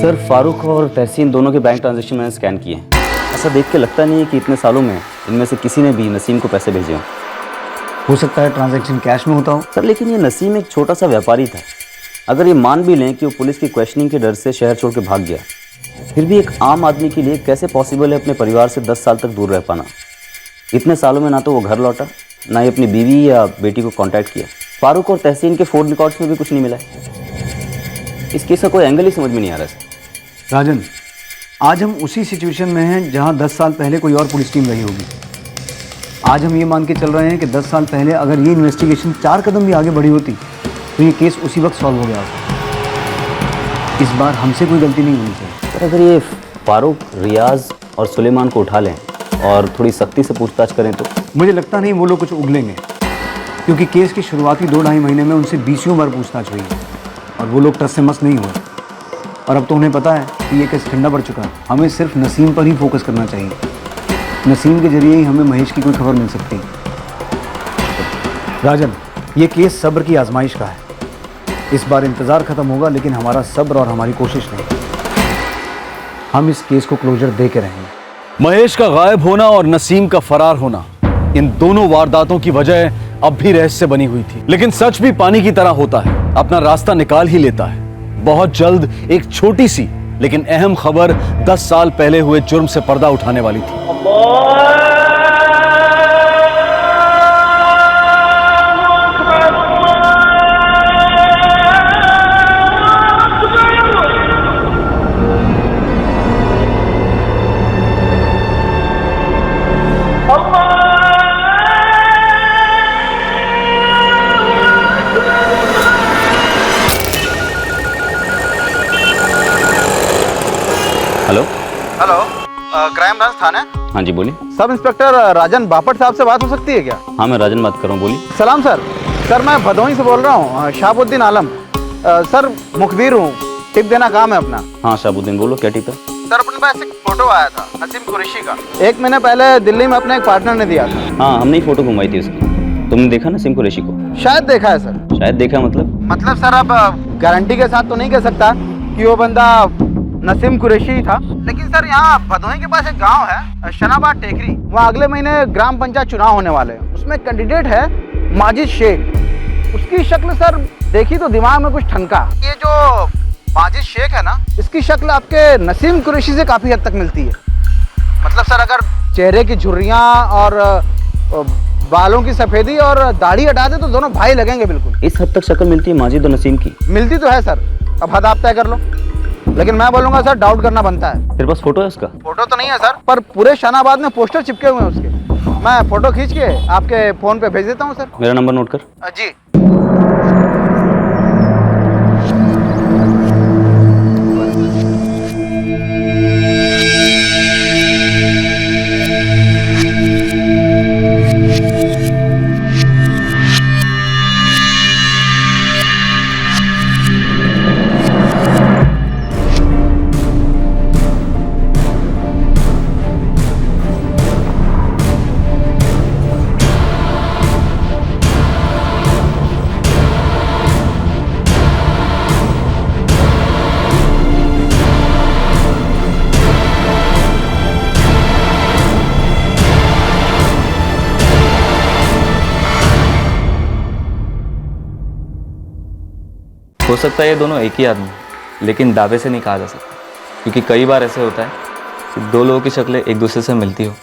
सर, फारूक और तहसीन दोनों के बैंक ट्रांजैक्शन मैंने स्कैन किए हैं। ऐसा देख के लगता नहीं है कि इतने सालों में इनमें से किसी ने भी नसीम को पैसे भेजे हों। हो सकता है ट्रांजैक्शन कैश में होता हो। सर, लेकिन ये नसीम एक छोटा सा व्यापारी था। अगर ये मान भी लें कि वो पुलिस की क्वेश्चनिंग के डर से शहर छोड़ के भाग गया, फिर भी एक आम आदमी के लिए कैसे पॉसिबल है अपने परिवार से 10 साल तक दूर रह पाना? इतने सालों में ना तो वो घर लौटा, ना ही अपनी बीवी या बेटी को कॉन्टैक्ट किया। फारूक और तहसीन के फ़ोन रिकॉर्ड्स में भी कुछ नहीं मिला है। इस केस का कोई एंगल ही समझ में नहीं आ रहा सर। राजन, आज हम उसी सिचुएशन में हैं जहां 10 साल पहले कोई और पुलिस टीम रही होगी। आज हम ये मान के चल रहे हैं कि 10 साल पहले अगर ये इन्वेस्टिगेशन 4 कदम भी आगे बढ़ी होती तो ये केस उसी वक्त सॉल्व हो गया होता। इस बार हमसे कोई गलती नहीं होनी चाहिए। पर अगर ये फारूक, रियाज और सुलेमान को उठा लें और थोड़ी सख्ती से पूछताछ करें तो मुझे लगता नहीं वो लोग कुछ उगलेंगे, क्योंकि केस की शुरुआती 2-2.5 महीने में उनसे 20 बार पूछताछ हुई है और वो लोग टस से मस नहीं हुए। और अब तो उन्हें पता है कि ये केस ठंडा पड़ चुका है। हमें सिर्फ नसीम पर ही फोकस करना चाहिए। नसीम के जरिए ही हमें महेश की कोई खबर मिल सकती है। राजन, ये केस सब्र की आजमाइश का है। इस बार इंतज़ार ख़त्म होगा, लेकिन हमारा सब्र और हमारी कोशिश नहीं। हम इस केस को क्लोजर दे के रहेंगे। महेश का गायब होना और नसीम का फरार होना, इन दोनों वारदातों की वजह अब भी रहस्य बनी हुई थी। लेकिन सच भी पानी की तरह होता है, अपना रास्ता निकाल ही लेता है। बहुत जल्द एक छोटी सी लेकिन अहम खबर 10 साल पहले हुए जुर्म से पर्दा उठाने वाली थी। हेलो हेलो, क्राइम ब्रांच थाना। हाँ जी बोलिए। सब इंस्पेक्टर राजन बापट साहब से बात हो सकती है क्या? हाँ मैं राजन बात कर रहा हूँ, बोलिए। सलाम सर। सर मैं भदोही से बोल रहा हूँ, शाहबुद्दीन आलम। सर मुखबिर हूँ, टिप देना काम है अपना। हाँ शाहबुद्दीन बोलो, क्या टिप है? सर अपने पास एक फोटो आया था नसीम कुरैशी का। 1 महीने पहले दिल्ली में अपने एक पार्टनर ने दिया था। हाँ हमने ही फोटो घुमाई थी उसकी। तुमने देखा नसीम कुरैशी को? शायद देखा है सर। शायद देखा मतलब सर अब गारंटी के साथ तो नहीं कह सकता कि वो बंदा नसीम कुरैशी था, लेकिन सर यहाँ भदोही के पास एक गांव है शनाबाद टेकरी, वहाँ अगले महीने ग्राम पंचायत चुनाव होने वाले हैं। उसमें कैंडिडेट है माजिद शेख। उसकी शक्ल सर देखी तो दिमाग में कुछ ठनका। ये जो माजिद शेख है ना, इसकी शक्ल आपके नसीम कुरैशी से काफी हद तक मिलती है। मतलब सर अगर चेहरे की झुर्रियाँ और बालों की सफेदी और दाढ़ी हटा दे तो दोनों भाई लगेंगे बिल्कुल। इस हद तक शक्ल मिलती है माजिद और नसीम की? मिलती तो है सर, अब हद आप तय कर लो। लेकिन मैं बोलूंगा सर डाउट करना बनता है। तेरे पास फोटो है उसका? फोटो तो नहीं है सर, पर पूरे शनाबाद में पोस्टर चिपके हुए हैं उसके। मैं फोटो खींच के आपके फोन पे भेज देता हूँ सर। मेरा नंबर नोट कर। जी। हो सकता है ये दोनों एक ही आदमी, लेकिन दावे से नहीं कहा जा सकता, क्योंकि कई बार ऐसे होता है कि 2 लोगों की शक्लें एक दूसरे से मिलती हो।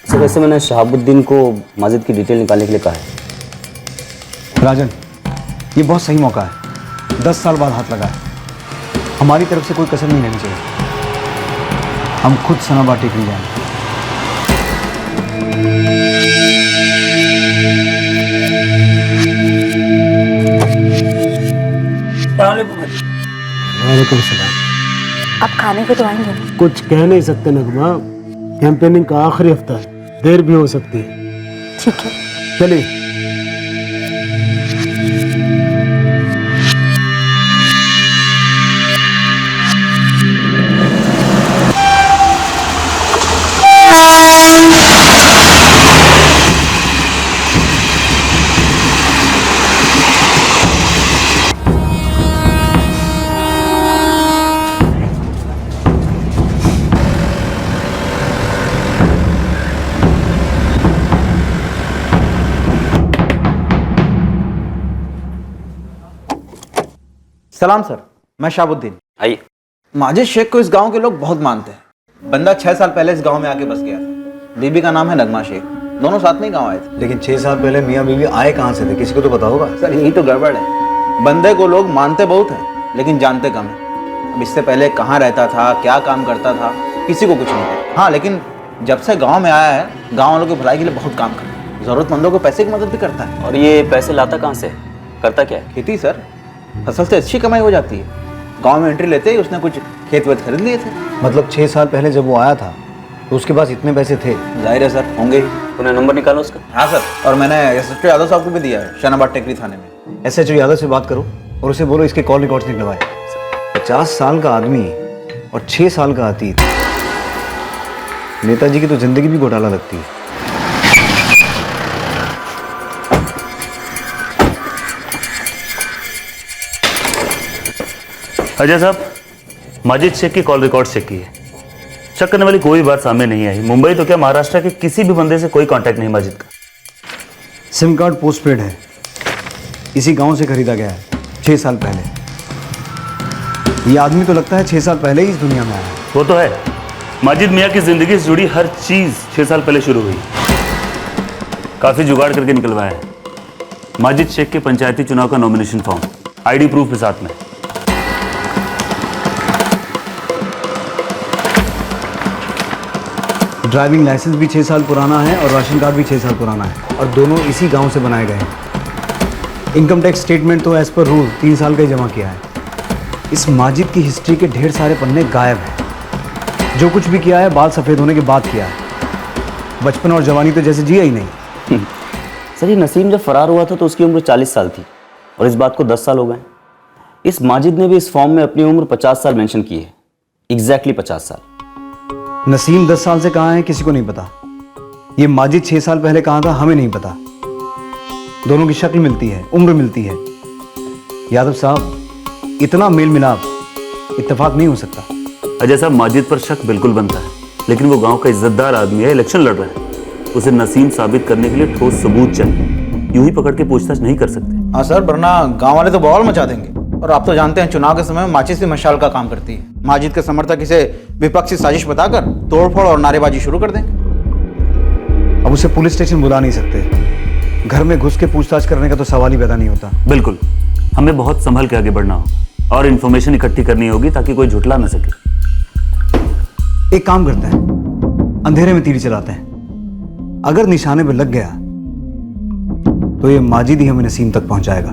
सर वैसे मैंने शहाबुद्दीन को माजिद की डिटेल निकालने के लिए कहा है। राजन, ये बहुत सही मौका है। 10 साल बाद हाथ लगा है। हमारी तरफ से कोई कसर नहीं रहनी चाहिए। हम खुद शनाबाद टेकरी जाएंगे। वालेकुम सलाम। आप खाने को तो आएंगे ना? कुछ कह नहीं सकते नगमा, कैंपेनिंग का आखिरी हफ्ता है, देर भी हो सकती है। ठीक है चलिए। सलाम सर, मैं शाहबुद्दीन। आइए। माजिद शेख को इस गांव के लोग बहुत मानते हैं। बंदा 6 साल पहले इस गांव में आके बस गया था। बीबी का नाम है नगमा शेख। दोनों साथ में ही गांव आए थे। लेकिन 6 साल पहले मियाँ बीवी आए कहाँ से थे, किसी को तो पता होगा। सर यही तो गड़बड़ है, बंदे को लोग मानते बहुत हैं लेकिन जानते कम है। अब इससे पहले कहाँ रहता था, क्या काम करता था, किसी को कुछ नहीं पता। हाँ, लेकिन जब से गांव में आया है, गांव वालों की भलाई के लिए बहुत काम करता है, जरूरतमंदों को पैसे की मदद भी करता है। और ये पैसे लाता कहाँ से, करता क्या है? खेती सर, फसल से अच्छी कमाई हो जाती है। गांव में एंट्री लेते ही उसने कुछ खेत वेत खरीद लिए थे। मतलब 6 साल पहले जब वो आया था तो उसके पास इतने पैसे थे? जाहिर है सर, होंगे ही। तूने नंबर निकाला उसका? हाँ सर, और मैंने SHO यादव साहब को भी दिया है, शानाबाद टेकरी थाने में। SHO यादव से बात करो और उसे बोलो इसके कॉल रिकॉर्ड्स निकलवाए। 50 साल का आदमी और 6 साल का अतीत, नेताजी की तो जिंदगी भी घोटाला लगती है। अजय साहब, माजिद शेख की कॉल रिकॉर्ड चेक किए, शक करने वाली कोई बात सामने नहीं आई। मुंबई तो क्या महाराष्ट्र के किसी भी बंदे से कोई कांटेक्ट नहीं माजिद का। सिम कार्ड पोस्टपेड है, इसी गांव से खरीदा गया है 6 साल पहले। ये आदमी तो लगता है 6 साल पहले ही इस दुनिया में आया है। वो तो है, माजिद मियाँ की जिंदगी से जुड़ी हर चीज 6 साल पहले शुरू हुई। काफी जुगाड़ करके निकलवाया है। माजिद शेख के पंचायती चुनाव का नॉमिनेशन फॉर्म, ID प्रूफ के साथ में। ड्राइविंग लाइसेंस भी 6 साल पुराना है और राशन कार्ड भी 6 साल पुराना है, और दोनों इसी गांव से बनाए गए हैं। इनकम टैक्स स्टेटमेंट तो एज पर रूल 3 साल का ही जमा किया है। इस माजिद की हिस्ट्री के ढेर सारे पन्ने गायब हैं। जो कुछ भी किया है बाल सफ़ेद होने के बाद किया है। बचपन और जवानी तो जैसे जिया ही नहीं। सर, ये नसीम जब फरार हुआ था तो उसकी उम्र 40 साल थी और इस बात को 10 साल हो गए। इस माजिद ने भी इस फॉर्म में अपनी उम्र 50 साल मेंशन की है, एग्जैक्टली 50 साल। नसीम 10 साल से कहाँ है किसी को नहीं पता। ये माजिद 6 साल पहले कहाँ था हमें नहीं पता। दोनों की शक्ल मिलती है, उम्र मिलती है। यादव साहब, इतना मेल मिलाप इत्तेफाक नहीं हो सकता। अजय साहब, माजिद पर शक बिल्कुल बनता है, लेकिन वो गांव का इज्जतदार आदमी है, इलेक्शन लड़ रहा है। उसे नसीम साबित करने के लिए ठोस सबूत चाहिए। यूं ही पकड़ के पूछताछ नहीं कर सकते। हाँ सर, वरना गांव वाले तो बवाल मचा देंगे। और आप तो जानते हैं चुनाव के समय में माचिस की मशाल का काम करती है। माजिद के समर्थक इसे विपक्षी साजिश बताकर तोड़फोड़ और नारेबाजी शुरू कर देंगे। अब उसे पुलिस स्टेशन बुला नहीं सकते। घर में घुस के पूछताछ करने का तो सवाल ही पैदा नहीं होता। बिल्कुल, हमें बहुत संभल के आगे बढ़ना हो और इन्फॉर्मेशन इकट्ठी करनी होगी ताकि कोई झुठला न सके। एक काम करते हैं, अंधेरे में तीर चलाते हैं। अगर निशाने पे लग गया तो ये माजिद ही हमें नसीम तक पहुंचाएगा।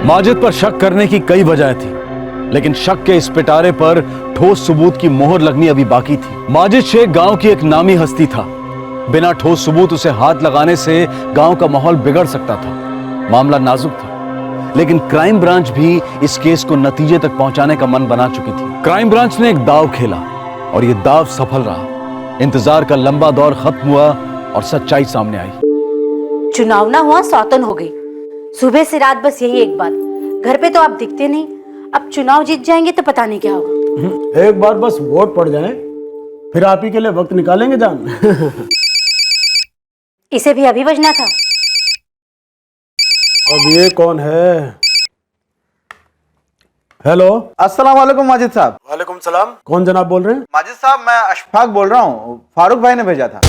माजिद पर शक करने की कई वजह थी, लेकिन शक के इस पिटारे पर ठोस सबूत की मोहर लगनी अभी बाकी थी। माजिद शेख गांव की एक नामी हस्ती था। बिना ठोस सबूत उसे हाथ लगाने से गांव का माहौल बिगड़ सकता था। मामला नाजुक था, लेकिन क्राइम ब्रांच भी इस केस को नतीजे तक पहुंचाने का मन बना चुकी थी। क्राइम ब्रांच ने एक दाव खेला और ये दाव सफल रहा। इंतजार का लंबा दौर खत्म हुआ और सच्चाई सामने आई। चुनाव ना हुआ, सौतन हो गई। सुबह से रात बस यही एक बात, घर पे तो आप दिखते नहीं। अब चुनाव जीत जाएंगे तो पता नहीं क्या होगा। एक बार बस वोट पड़ जाए, फिर आप ही के लिए वक्त निकालेंगे जान। इसे भी अभी बजना था। अब ये कौन है? हेलो, अस्सलाम वालेकुम माजिद साहब। वालेकुम सलाम। कौन जनाब बोल रहे हैं? माजिद साहब, मैं अशफाक बोल रहा हूँ। फारूक भाई ने भेजा था।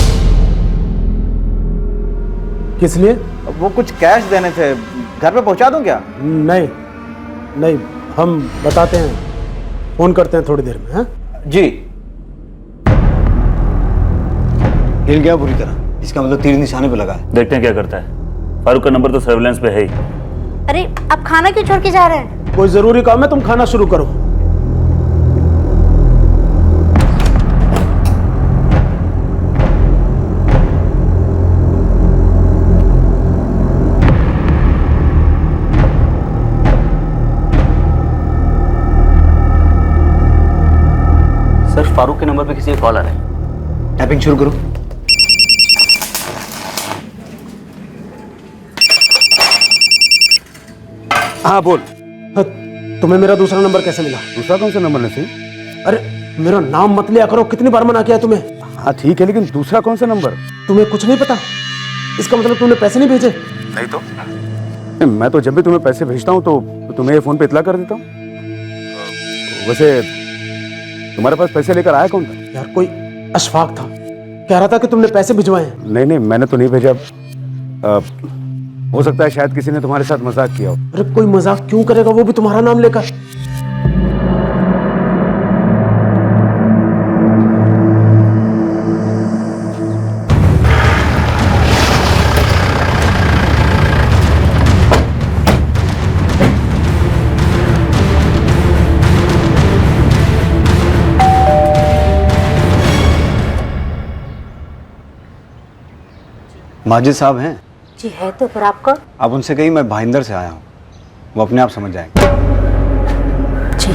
किस लिए? वो कुछ कैश देने थे, घर पे पहुंचा दूं क्या? नहीं नहीं, हम बताते हैं, फोन करते हैं थोड़ी देर में। हाँ जी। हिल गया पूरी तरह, इसका मतलब तीर निशाने पे लगा है। देखते हैं क्या करता है। फारूक का नंबर तो सर्विलांस पे है ही। अरे अब खाना क्यों छोड़ के जा रहे हैं? कोई जरूरी काम है, तुम खाना शुरू करो। सर, फारूक के नंबर पे किसी का कॉल आ रहा है। टाइपिंग शुरू करो। हाँ बोल। तुम्हें मेरा दूसरा नंबर कैसे मिला? दूसरा कौन सा नंबर नसीम? अरे मेरा नाम मत लिया करो, कितनी बार मना किया तुम्हें? हाँ ठीक है, लेकिन दूसरा कौन सा नंबर? तुम्हें कुछ नहीं पता? इसका मतलब तुमने पैसे नहीं भेजे? नहीं तो मैं तो जब भी तुम्हें पैसे भेजता हूँ तो तुम्हें ये फोन पे इतला कर देता हूँ। वैसे तुम्हारे पास पैसे लेकर आया कौन था? यार कोई अशफाक था, कह रहा था कि तुमने पैसे भिजवाए हैं। नहीं नहीं, मैंने तो नहीं भेजा। हो सकता है शायद किसी ने तुम्हारे साथ मजाक किया हो। अरे कोई मजाक क्यों करेगा, वो भी तुम्हारा नाम लेकर। माजिद साहब हैं? जी है तो फिर आपका? आप उनसे कहिए मैं भाईंदर से आया हूँ, वो अपने आप समझ जाएंगे। जी।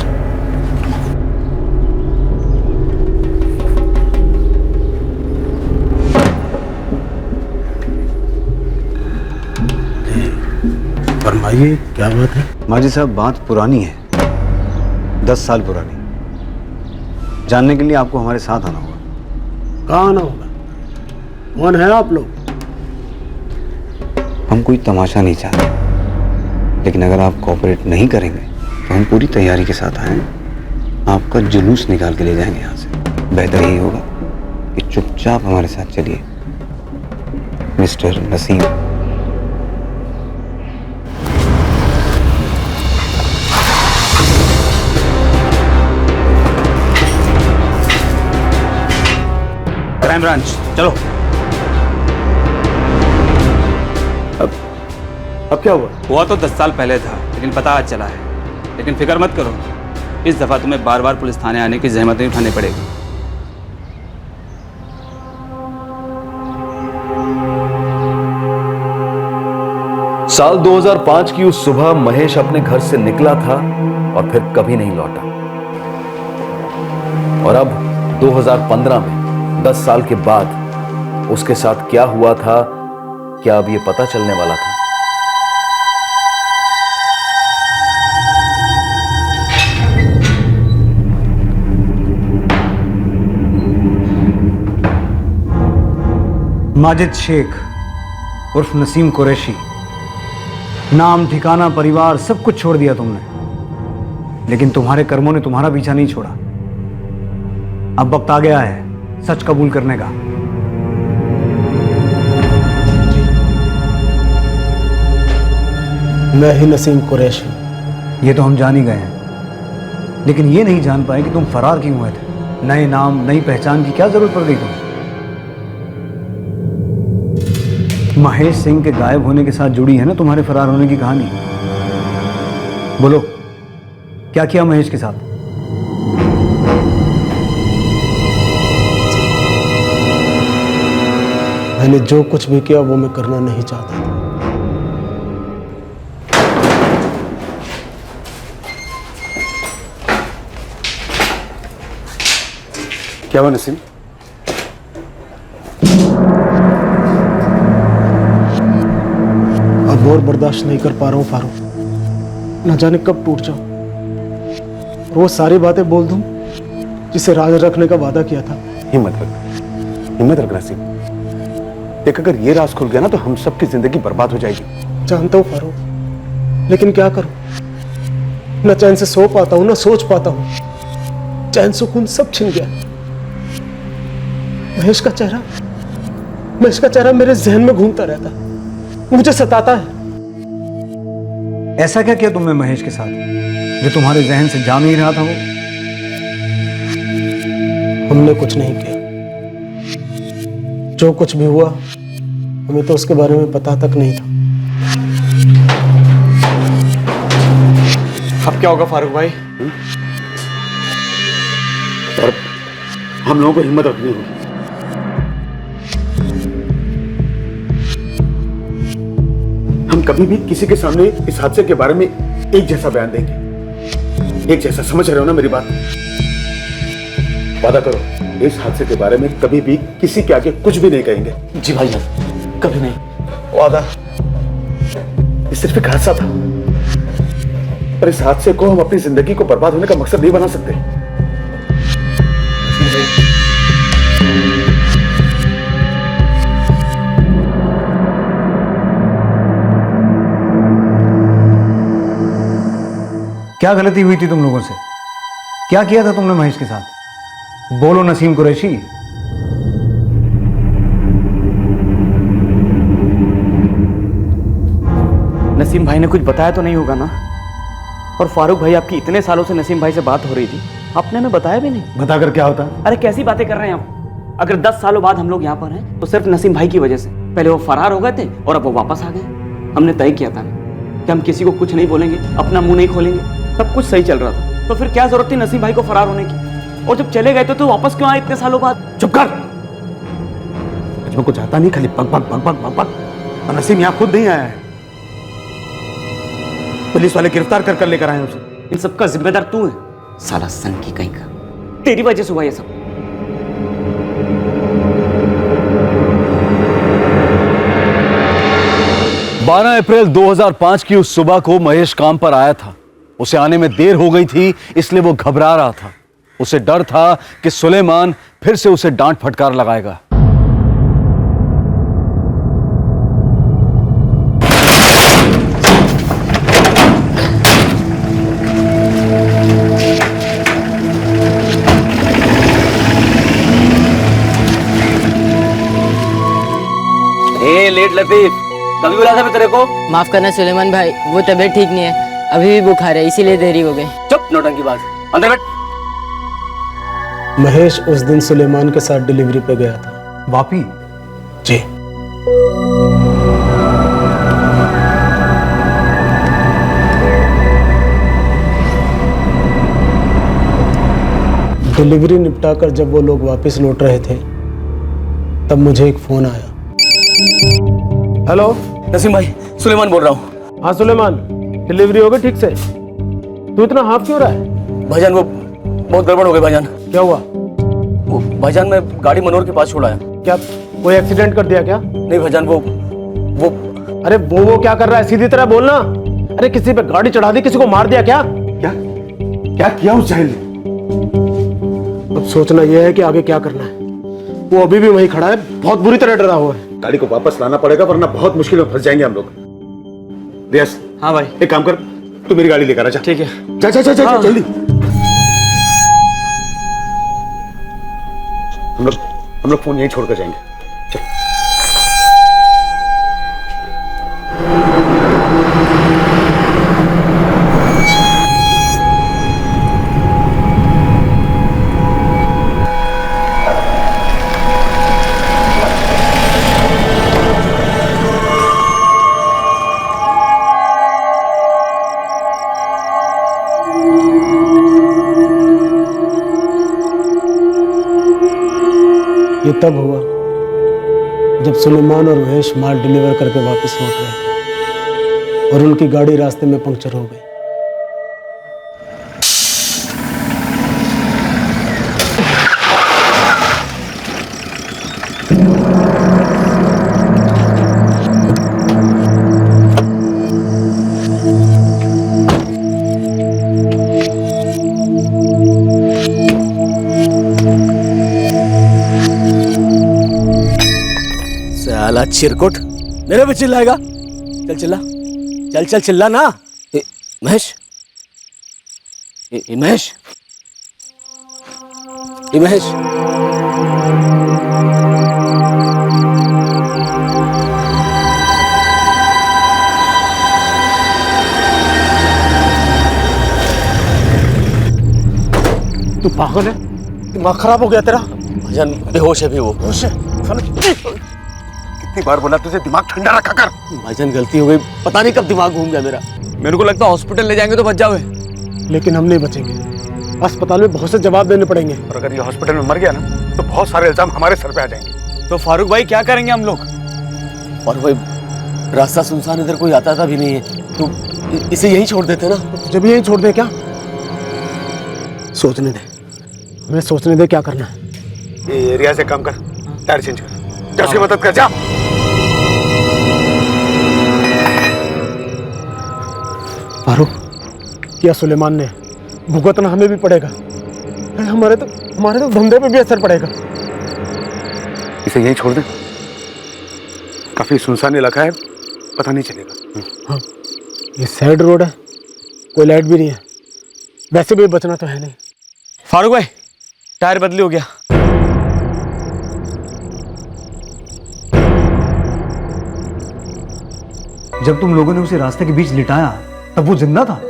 फरमाइए क्या बात है? माजिद साहब बात पुरानी है, 10 साल पुरानी। जानने के लिए आपको हमारे साथ आना होगा। कहाँ आना होगा? कौन है आप लोग? हम कोई तमाशा नहीं चाहते, लेकिन अगर आप कोऑपरेट नहीं करेंगे तो हम पूरी तैयारी के साथ आए, आपका जुलूस निकाल के ले जाएंगे यहाँ से। बेहतर यही होगा कि चुपचाप हमारे साथ चलिए मिस्टर नसीम। क्राइम ब्रांच चलो। अब क्या हुआ? हुआ तो 10 साल पहले था, लेकिन पता आज चला है। लेकिन फिक्र मत करो, इस दफा तुम्हें बार बार पुलिस थाने आने की जहमत नहीं उठानी पड़ेगी। साल 2005 की उस सुबह महेश अपने घर से निकला था और फिर कभी नहीं लौटा। और अब 2015 में 10 साल के बाद उसके साथ क्या हुआ था, क्या अब ये पता चलने वाला था? माजिद शेख उर्फ नसीम कुरैशी, नाम ठिकाना परिवार सब कुछ छोड़ दिया तुमने, लेकिन तुम्हारे कर्मों ने तुम्हारा पीछा नहीं छोड़ा। अब वक्त आ गया है सच कबूल करने का। मैं ही नसीम कुरैशी। ये तो हम जान ही गए हैं, लेकिन ये नहीं जान पाए कि तुम फरार क्यों हुए थे। नए नाम नई पहचान की क्या जरूरत पड़ गई तुम्हें? महेश सिंह के गायब होने के साथ जुड़ी है ना तुम्हारे फरार होने की कहानी। बोलो, क्या किया महेश के साथ? मैंने जो कुछ भी किया वो मैं करना नहीं चाहता था। क्या हुआ नसीम? अब और बर्दाश्त नहीं कर पा रहा हूँ फारूक, न जाने कब टूट जाऊं। वो सारी बातें बोल दूं जिसे राज रखने का वादा किया था। हिम्मत रख नसीम। देख, अगर ये राज खुल गया ना तो हम सबकी जिंदगी बर्बाद हो जाएगी। जानता हूँ फारूक, लेकिन क्या करूं? न चैन से सो पाता हूं, न सोच पाता हूं। चैन सुकून सब छिन गया। महेश का चेहरा मेरे जहन में घूमता रहता है, मुझे सताता है। ऐसा क्या किया तुमने महेश के साथ जो तुम्हारे जहन से जा नहीं रहा था? वो हमने कुछ नहीं किया। जो कुछ भी हुआ हमें तो उसके बारे में पता तक नहीं था। अब क्या होगा फारूक भाई? और हम लोगों को हिम्मत रखनी होगी। हम कभी भी किसी के सामने इस हादसे के बारे में एक जैसा बयान देंगे, एक जैसा। समझ रहे हो ना मेरी बात? वादा करो, इस हादसे के बारे में कभी भी किसी के आगे कुछ भी नहीं कहेंगे। जी भाई जान, कभी नहीं। वादा। ये सिर्फ एक हादसा था, पर इस हादसे को हम अपनी जिंदगी को बर्बाद होने का मकसद नहीं बना सकते। क्या गलती हुई थी तुम लोगों से? क्या किया था तुमने महेश के साथ? बोलो नसीम कुरैशी। नसीम भाई ने कुछ बताया तो नहीं होगा ना? और फारूक भाई, आपकी इतने सालों से नसीम भाई से बात हो रही थी, आपने हमें बताया भी नहीं। बताकर क्या होता? अरे कैसी बातें कर रहे हैं आप? अगर 10 सालों बाद हम लोग यहाँ पर हैं तो सिर्फ नसीम भाई की वजह से। पहले वो फरार हो गए थे और अब वो वापस आ गए। हमने तय किया था कि हम किसी को कुछ नहीं बोलेंगे, अपना मुंह नहीं खोलेंगे, सब कुछ सही चल रहा था। तो फिर क्या जरूरत थी नसीम भाई को फरार होने की? और जब चले गए थे तो वापस क्यों आए इतने सालों बाद? चुप कर। अजमा कुछ आता नहीं, खाली पक पक पक पक पक पक। और नसीम यहाँ खुद नहीं आया है, पुलिस वाले गिरफ्तार कर लेकर आए उसे। इन सबका जिम्मेदार तू है, साला सन की कहीं का। तेरी वजह से हुआ ये सब। 12 अप्रैल 2005 की उस सुबह को महेश काम पर आया था। उसे आने में देर हो गई थी, इसलिए वो घबरा रहा था। उसे डर था कि सुलेमान फिर से उसे डांट फटकार लगाएगा। लेट लतीफ, कभी बुलाया था मैं तेरे को? माफ करना सुलेमान भाई, वो तबीयत ठीक नहीं है, अभी भी बुखार है, इसीलिए देरी हो गई। चुप नौटंकी बाज, अंदर बैठ। महेश उस दिन सुलेमान के साथ डिलीवरी पे गया था। वापी? जी। डिलीवरी निपटाकर जब वो लोग वापस लौट रहे थे तब मुझे एक फोन आया। हेलो नसीम भाई, सुलेमान बोल रहा हूँ। हाँ सुलेमान, डिलीवरी हो गई ठीक से? तू इतना हाफ क्यों रहा है? भाईजान वो बहुत गड़बड़ हो गई भाईजान। क्या हुआ? वो भाईजान मैं गाड़ी मनोर के पास छोड़ा है। क्या कोई एक्सीडेंट कर दिया क्या? नहीं भाईजान, वो अरे वो क्या कर रहा है? सीधी तरह बोलना। अरे किसी पे गाड़ी चढ़ा दी, किसी को मार दिया क्या? क्या किया उस जाहिल ने? अब सोचना यह है कि आगे क्या करना है। वो अभी भी वहीं खड़ा है, बहुत बुरी तरह डरा हुआ है। गाड़ी को वापस लाना पड़ेगा वरना बहुत मुश्किल में फंस जाएंगे हम लोग। रियाज। हाँ भाई। एक काम कर, तू मेरी गाड़ी लेकर आ जा। ठीक है। जा जा जा, जा जल्दी। हम लोग फोन यहीं छोड़कर जाएंगे। चल। ये तब हुआ जब सुलेमान और महेश माल डिलीवर करके वापस लौट रहे थे और उनकी गाड़ी रास्ते में पंक्चर हो गई। साला चिरकुट मेरे पे चिल्लाएगा? चल चिल्ला, चल चल चिल्ला ना। महेश, महेश, महेश, तू पागल है? दिमाग खराब हो गया तेरा? भाईजान बेहोश है भी वो। होश है? कितनी बार बोला तुझे दिमाग ठंडा रखा कर। भाईजान गलती हो गई, पता नहीं कब दिमाग घूम गया मेरा। मेरे को लगता है हॉस्पिटल ले जाएंगे तो बच जाओगे। लेकिन हम नहीं बचेंगे, अस्पताल में बहुत से जवाब देने पड़ेंगे। और अगर ये हॉस्पिटल में मर गया ना तो बहुत सारे इल्जाम हमारे सर पे आ जाएंगे। तो फारूक भाई क्या करेंगे हम लोग? और भाई रास्ता सुनसान, इधर कोई आता था भी नहीं है, तो इसे यहीं छोड़ देते ना। तुझे भी यहीं छोड़ दे क्या? सोचने दे, हमें सोचने दे क्या करना है। ये एरिया से काम कर, टायर चेंज कर, जा उसकी मदद कर, जा। फारूक, क्या सुलेमान ने भुगतना हमें भी पड़ेगा। हमारे तो धंधे पे भी असर पड़ेगा। इसे यहीं छोड़ दे, काफी सुनसान इलाका है, पता नहीं चलेगा। हाँ, ये साइड रोड है, कोई लाइट भी नहीं है, वैसे भी बचना तो है नहीं। फारूक भाई, टायर बदली हो गया। जब तुम लोगों ने उसे रास्ते के बीच लिटाया तब वो जिंदा था?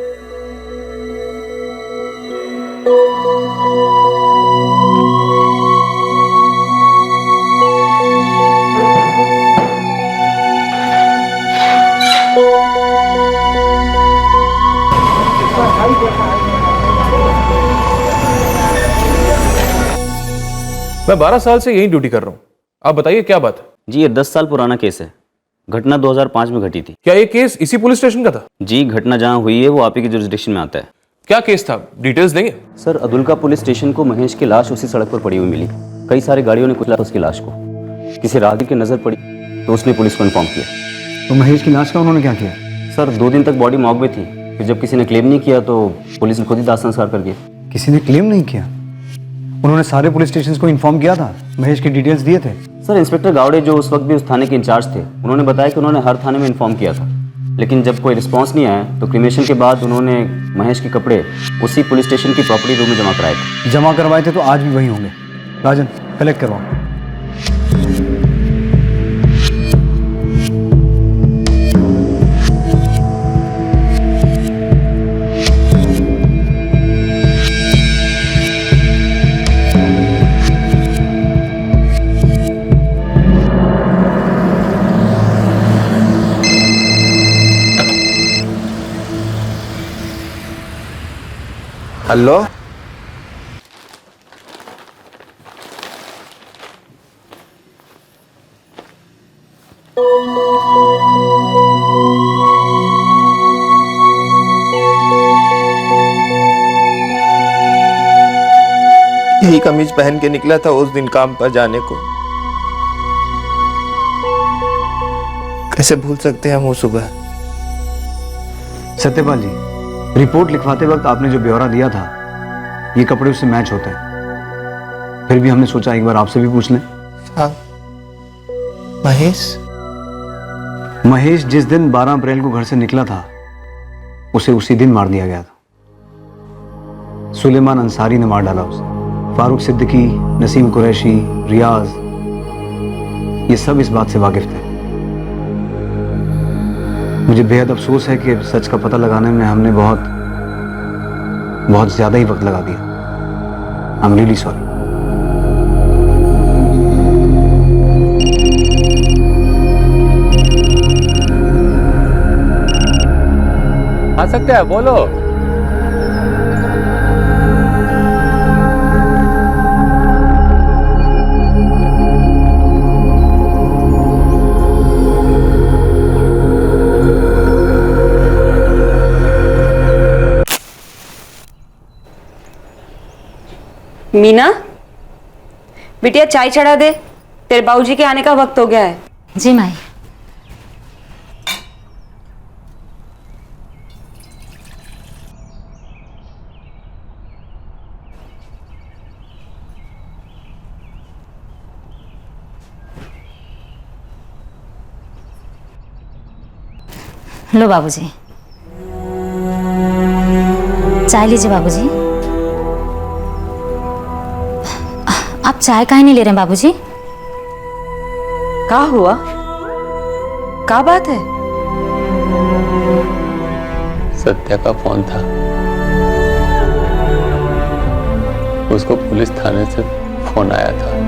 मैं 12 साल से यही ड्यूटी कर रहा हूँ, आप बताइए क्या बात है? जी ये 10 साल पुराना केस है। घटना 2005 में घटी थी। क्या ये केस इसी पुलिस स्टेशन का था? जी घटना जहाँ हुई है वो आप ही के जुरिस्डिक्शन में आता है। क्या केस था, डिटेल्स देंगे? सर अदुल्का पुलिस स्टेशन को महेश की लाश उसी सड़क पर पड़ी हुई मिली। कई सारी गाड़ियों ने कुचला उसकी लाश को। किसी राहगीर की नजर पड़ी तो उसने पुलिस को इन्फॉर्म किया। तो महेश की लाश का उन्होंने क्या किया? सर 2 दिन तक बॉडी मॉर्ग में थी, फिर जब किसी ने क्लेम नहीं किया तो पुलिस ने खुद ही दाह संस्कार कर दिया। किसी ने क्लेम नहीं किया? उन्होंने सारे पुलिस स्टेशन को इन्फॉर्म किया था, महेश के डिटेल्स दिए थे? सर इंस्पेक्टर गावड़े जो उस वक्त भी उस थाने के इंचार्ज थे, उन्होंने बताया कि उन्होंने हर थाने में इन्फॉर्म किया था, लेकिन जब कोई रिस्पांस नहीं आया तो क्रिमेशन के बाद उन्होंने महेश के कपड़े उसी पुलिस स्टेशन की प्रॉपर्टी रूम में जमा कराए थे। जमा करवाए थे तो आज भी वही होंगे। राजन कलेक्ट करवाओ। हेलो, यही कमीज पहन के निकला था उस दिन काम पर जाने को। कैसे भूल सकते हैं हम वो सुबह? सत्यपाल जी, रिपोर्ट लिखवाते वक्त आपने जो ब्यौरा दिया था ये कपड़े उससे मैच होते हैं, फिर भी हमने सोचा एक बार आपसे भी पूछ लें। हाँ, महेश जिस दिन 12 अप्रैल को घर से निकला था उसे उसी दिन मार दिया गया था। सुलेमान अंसारी ने मार डाला उसे। फारूक सिद्दीकी, नसीम कुरैशी, रियाज, ये सब इस बात से वाकिफ थे। मुझे बेहद अफसोस है कि सच का पता लगाने में हमने बहुत ज्यादा ही वक्त लगा दिया। I am really sorry. आ सकते हैं, बोलो। मीना, बिटिया चाय चढ़ा दे, तेरे बाबूजी के आने का वक्त हो गया है। जी माई। लो बाबूजी, चाय लीजिए बाबूजी। आप चाय काहे नहीं ले रहे हैं बाबूजी? क्या हुआ? क्या बात है? सत्या का फोन था, उसको पुलिस थाने से फोन आया था।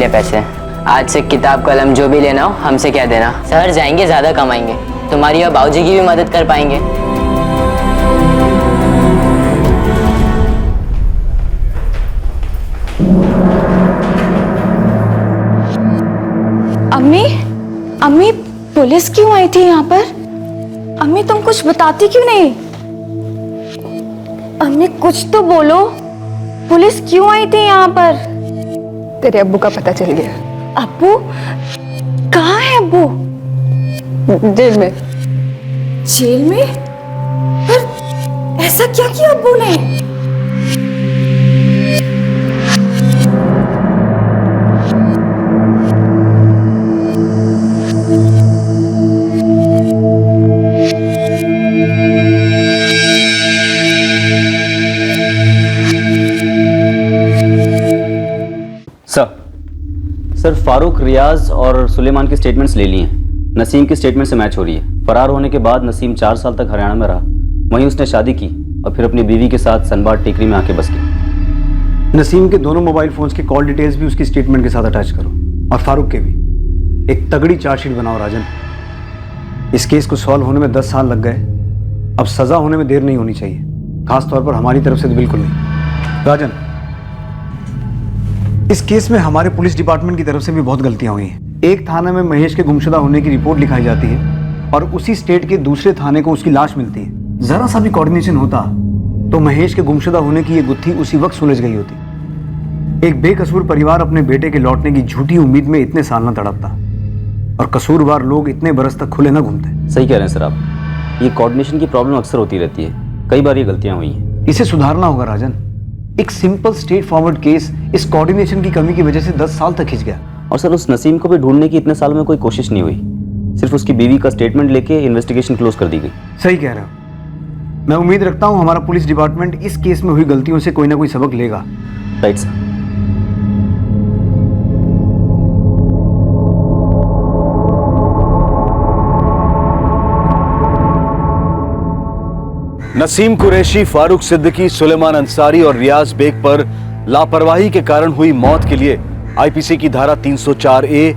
पैसे, आज से किताब कलम जो भी लेना हो हमसे कह देना। शहर जाएंगे, ज्यादा कमाएंगे, तुम्हारी और बाबूजी की भी मदद कर पाएंगे। अम्मी, अम्मी पुलिस क्यों आई थी यहाँ पर? अम्मी तुम कुछ बताती क्यों नहीं? अम्मी कुछ तो बोलो, पुलिस क्यों आई थी यहाँ पर? तेरे अब्बू का पता चल गया। अब्बू? कहाँ है अब्बू? जेल में। जेल में? पर ऐसा क्या किया अब्बू ने? सर फारूक, रियाज और सुलेमान की स्टेटमेंट्स ले ली हैं। नसीम की स्टेटमेंट से मैच हो रही है। फरार होने के बाद नसीम 4 साल तक हरियाणा में रहा, वहीं उसने शादी की और फिर अपनी बीवी के साथ सनबाड़ टेकरी में आके बस गई। नसीम के दोनों मोबाइल फोन्स के कॉल डिटेल्स भी उसकी स्टेटमेंट के साथ अटैच करो, और फारूक के भी। एक तगड़ी चार्जशीट बनाओ राजन। इस केस को सॉल्व होने में 10 साल लग गए, अब सजा होने में देर नहीं होनी चाहिए, खास तौर पर हमारी तरफ से तो बिल्कुल नहीं। राजन, इस केस में हमारे पुलिस डिपार्टमेंट की तरफ से भी बहुत गलतियां हुई हैं। एक थाने में महेश के गुमशुदा होने की रिपोर्ट लिखाई जाती है और उसी स्टेट के दूसरे थाने को उसकी लाश मिलती है। जरा सा भी कोऑर्डिनेशन होता तो महेश के गुमशुदा होने की ये गुत्थी उसी वक्त सुलझ गई होती। एक बेकसूर परिवार अपने बेटे के लौटने की झूठी उम्मीद में इतने साल न तड़पता, और कसूरवार लोग इतने बरस तक खुले न घूमते। सही कह रहे हैं सर आप। ये कोऑर्डिनेशन की प्रॉब्लम अक्सर होती रहती है, कई बार ये गलतियां हुई हैं। इसे सुधारना होगा राजन। एक सिंपल स्ट्रेट फॉरवर्ड केस इस कोऑर्डिनेशन की कमी की वजह से 10 साल तक खिंच गया। और सर उस नसीम को भी ढूंढने की इतने सालों में कोई कोशिश नहीं हुई, सिर्फ उसकी बीवी का स्टेटमेंट लेके इन्वेस्टिगेशन क्लोज कर दी गई। सही कह रहे हो। मैं उम्मीद रखता हूं हमारा पुलिस डिपार्टमेंट इस केस में हुई गलतियों से कोई ना कोई सबक लेगा। Right sir. नसीम कुरैशी, फारूक सिद्दीकी, सुलेमान अंसारी और रियाज बेग पर लापरवाही के कारण हुई मौत के लिए आईपीसी की धारा 304A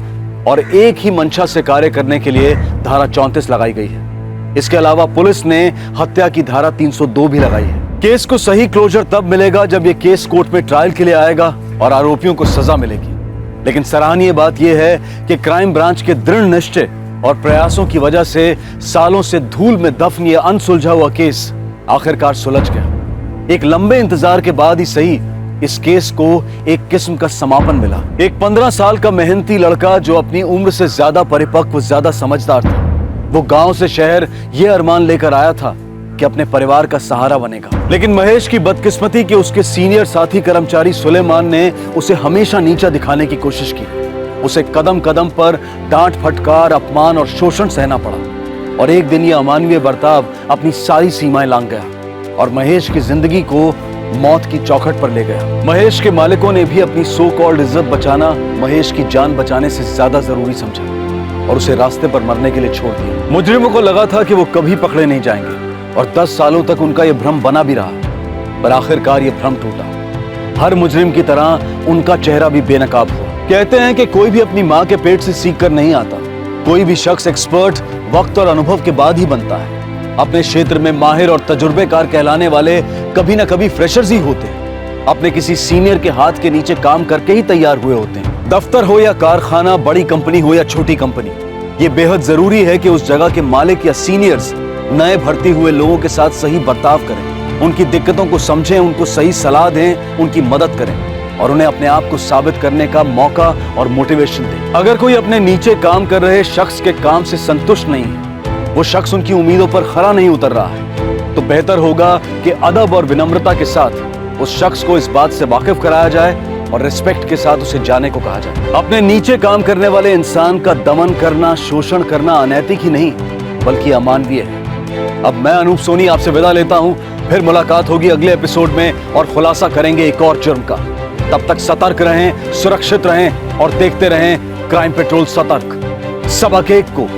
और एक ही मंशा से कार्य करने के लिए धारा 34 लगाई गई है। इसके अलावा पुलिस ने हत्या की धारा 302 भी लगाई है। केस को सही क्लोजर तब मिलेगा जब यह केस कोर्ट में ट्रायल के लिए आएगा और आरोपियों को सजा मिलेगी। लेकिन सराहनीय बात यह है कि क्राइम ब्रांच के दृढ़ निश्चय और प्रयासों की वजह से सालों से धूल में दफन यह अनसुलझा हुआ केस आखिरकार सुलझ गया। एक लंबे इंतजार के बाद ही सही इस केस को एक किस्म का समापन मिला। एक 15 साल का मेहनती लड़का जो अपनी उम्र से ज्यादा परिपक्व, ज्यादा समझदार था, वो गांव से शहर ये अरमान लेकर आया था कि अपने परिवार का सहारा बनेगा। लेकिन महेश की बदकिस्मती कि उसके सीनियर साथी कर्मचारी सुलेमान ने उसे हमेशा नीचा दिखाने की कोशिश की। उसे कदम कदम पर डांट फटकार, अपमान और शोषण सहना पड़ा, और एक दिन यह अमानवीय बर्ताव अपनी सारी सीमाएं लांघ गया और महेश की जिंदगी को मौत की चौखट पर ले गया। महेश के मालिकों ने भी अपनी सो कॉल्ड इज्जत बचाना महेश की जान बचाने से ज्यादा जरूरी समझा और उसे रास्ते पर मरने के लिए छोड़ दिया। मुजरिमों को लगा था कि वो कभी पकड़े नहीं जाएंगे और 10 सालों तक उनका यह भ्रम बना भी रहा, पर आखिरकार यह भ्रम टूटा। हर मुजरिम की तरह उनका चेहरा भी बेनकाब हुआ। कहते हैं कि कोई भी अपनी माँ के पेट से सीख कर नहीं आता, कोई भी शख्स एक्सपर्ट वक्त और अनुभव के बाद ही बनता है। अपने क्षेत्र में माहिर और तजुर्बेकार कहलाने वाले कभी ना कभी फ्रेशर्स ही होते हैं, अपने किसी सीनियर के हाथ के नीचे काम करके ही तैयार हुए होते हैं। दफ्तर हो या कारखाना, बड़ी कंपनी हो या छोटी कंपनी, ये बेहद जरूरी है कि उस जगह के मालिक या सीनियर्स नए भर्ती हुए लोगों के साथ सही बर्ताव करें, उनकी दिक्कतों को समझें, उनको सही सलाह दें, उनकी मदद करें और उन्हें अपने आप को साबित करने का मौका और मोटिवेशन दें। अगर कोई अपने नीचे काम कर रहे शख्स के काम से संतुष्ट नहीं है, वो शख्स उनकी उम्मीदों पर खरा नहीं उतर रहा है, तो बेहतर होगा कि अदब और विनम्रता के साथ उस शख्स को इस बात से वाकिफ कराया जाए और रिस्पेक्ट के साथ उसे जाने को कहा जाए। अपने नीचे काम करने वाले इंसान का दमन करना, शोषण करना अनैतिक ही नहीं बल्कि अमानवीय है। अब मैं अनूप सोनी आपसे विदा लेता हूं, फिर मुलाकात होगी अगले एपिसोड में और खुलासा करेंगे एक और जुर्म का। तब तक सतर्क रहें, सुरक्षित रहें और देखते रहें क्राइम पेट्रोल सतर्क। सबक एक को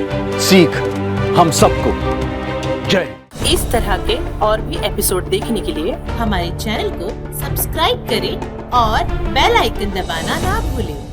सीख हम सबको। जय। इस तरह के और भी एपिसोड देखने के लिए हमारे चैनल को सब्सक्राइब करें और बेल आइकन दबाना ना भूलें।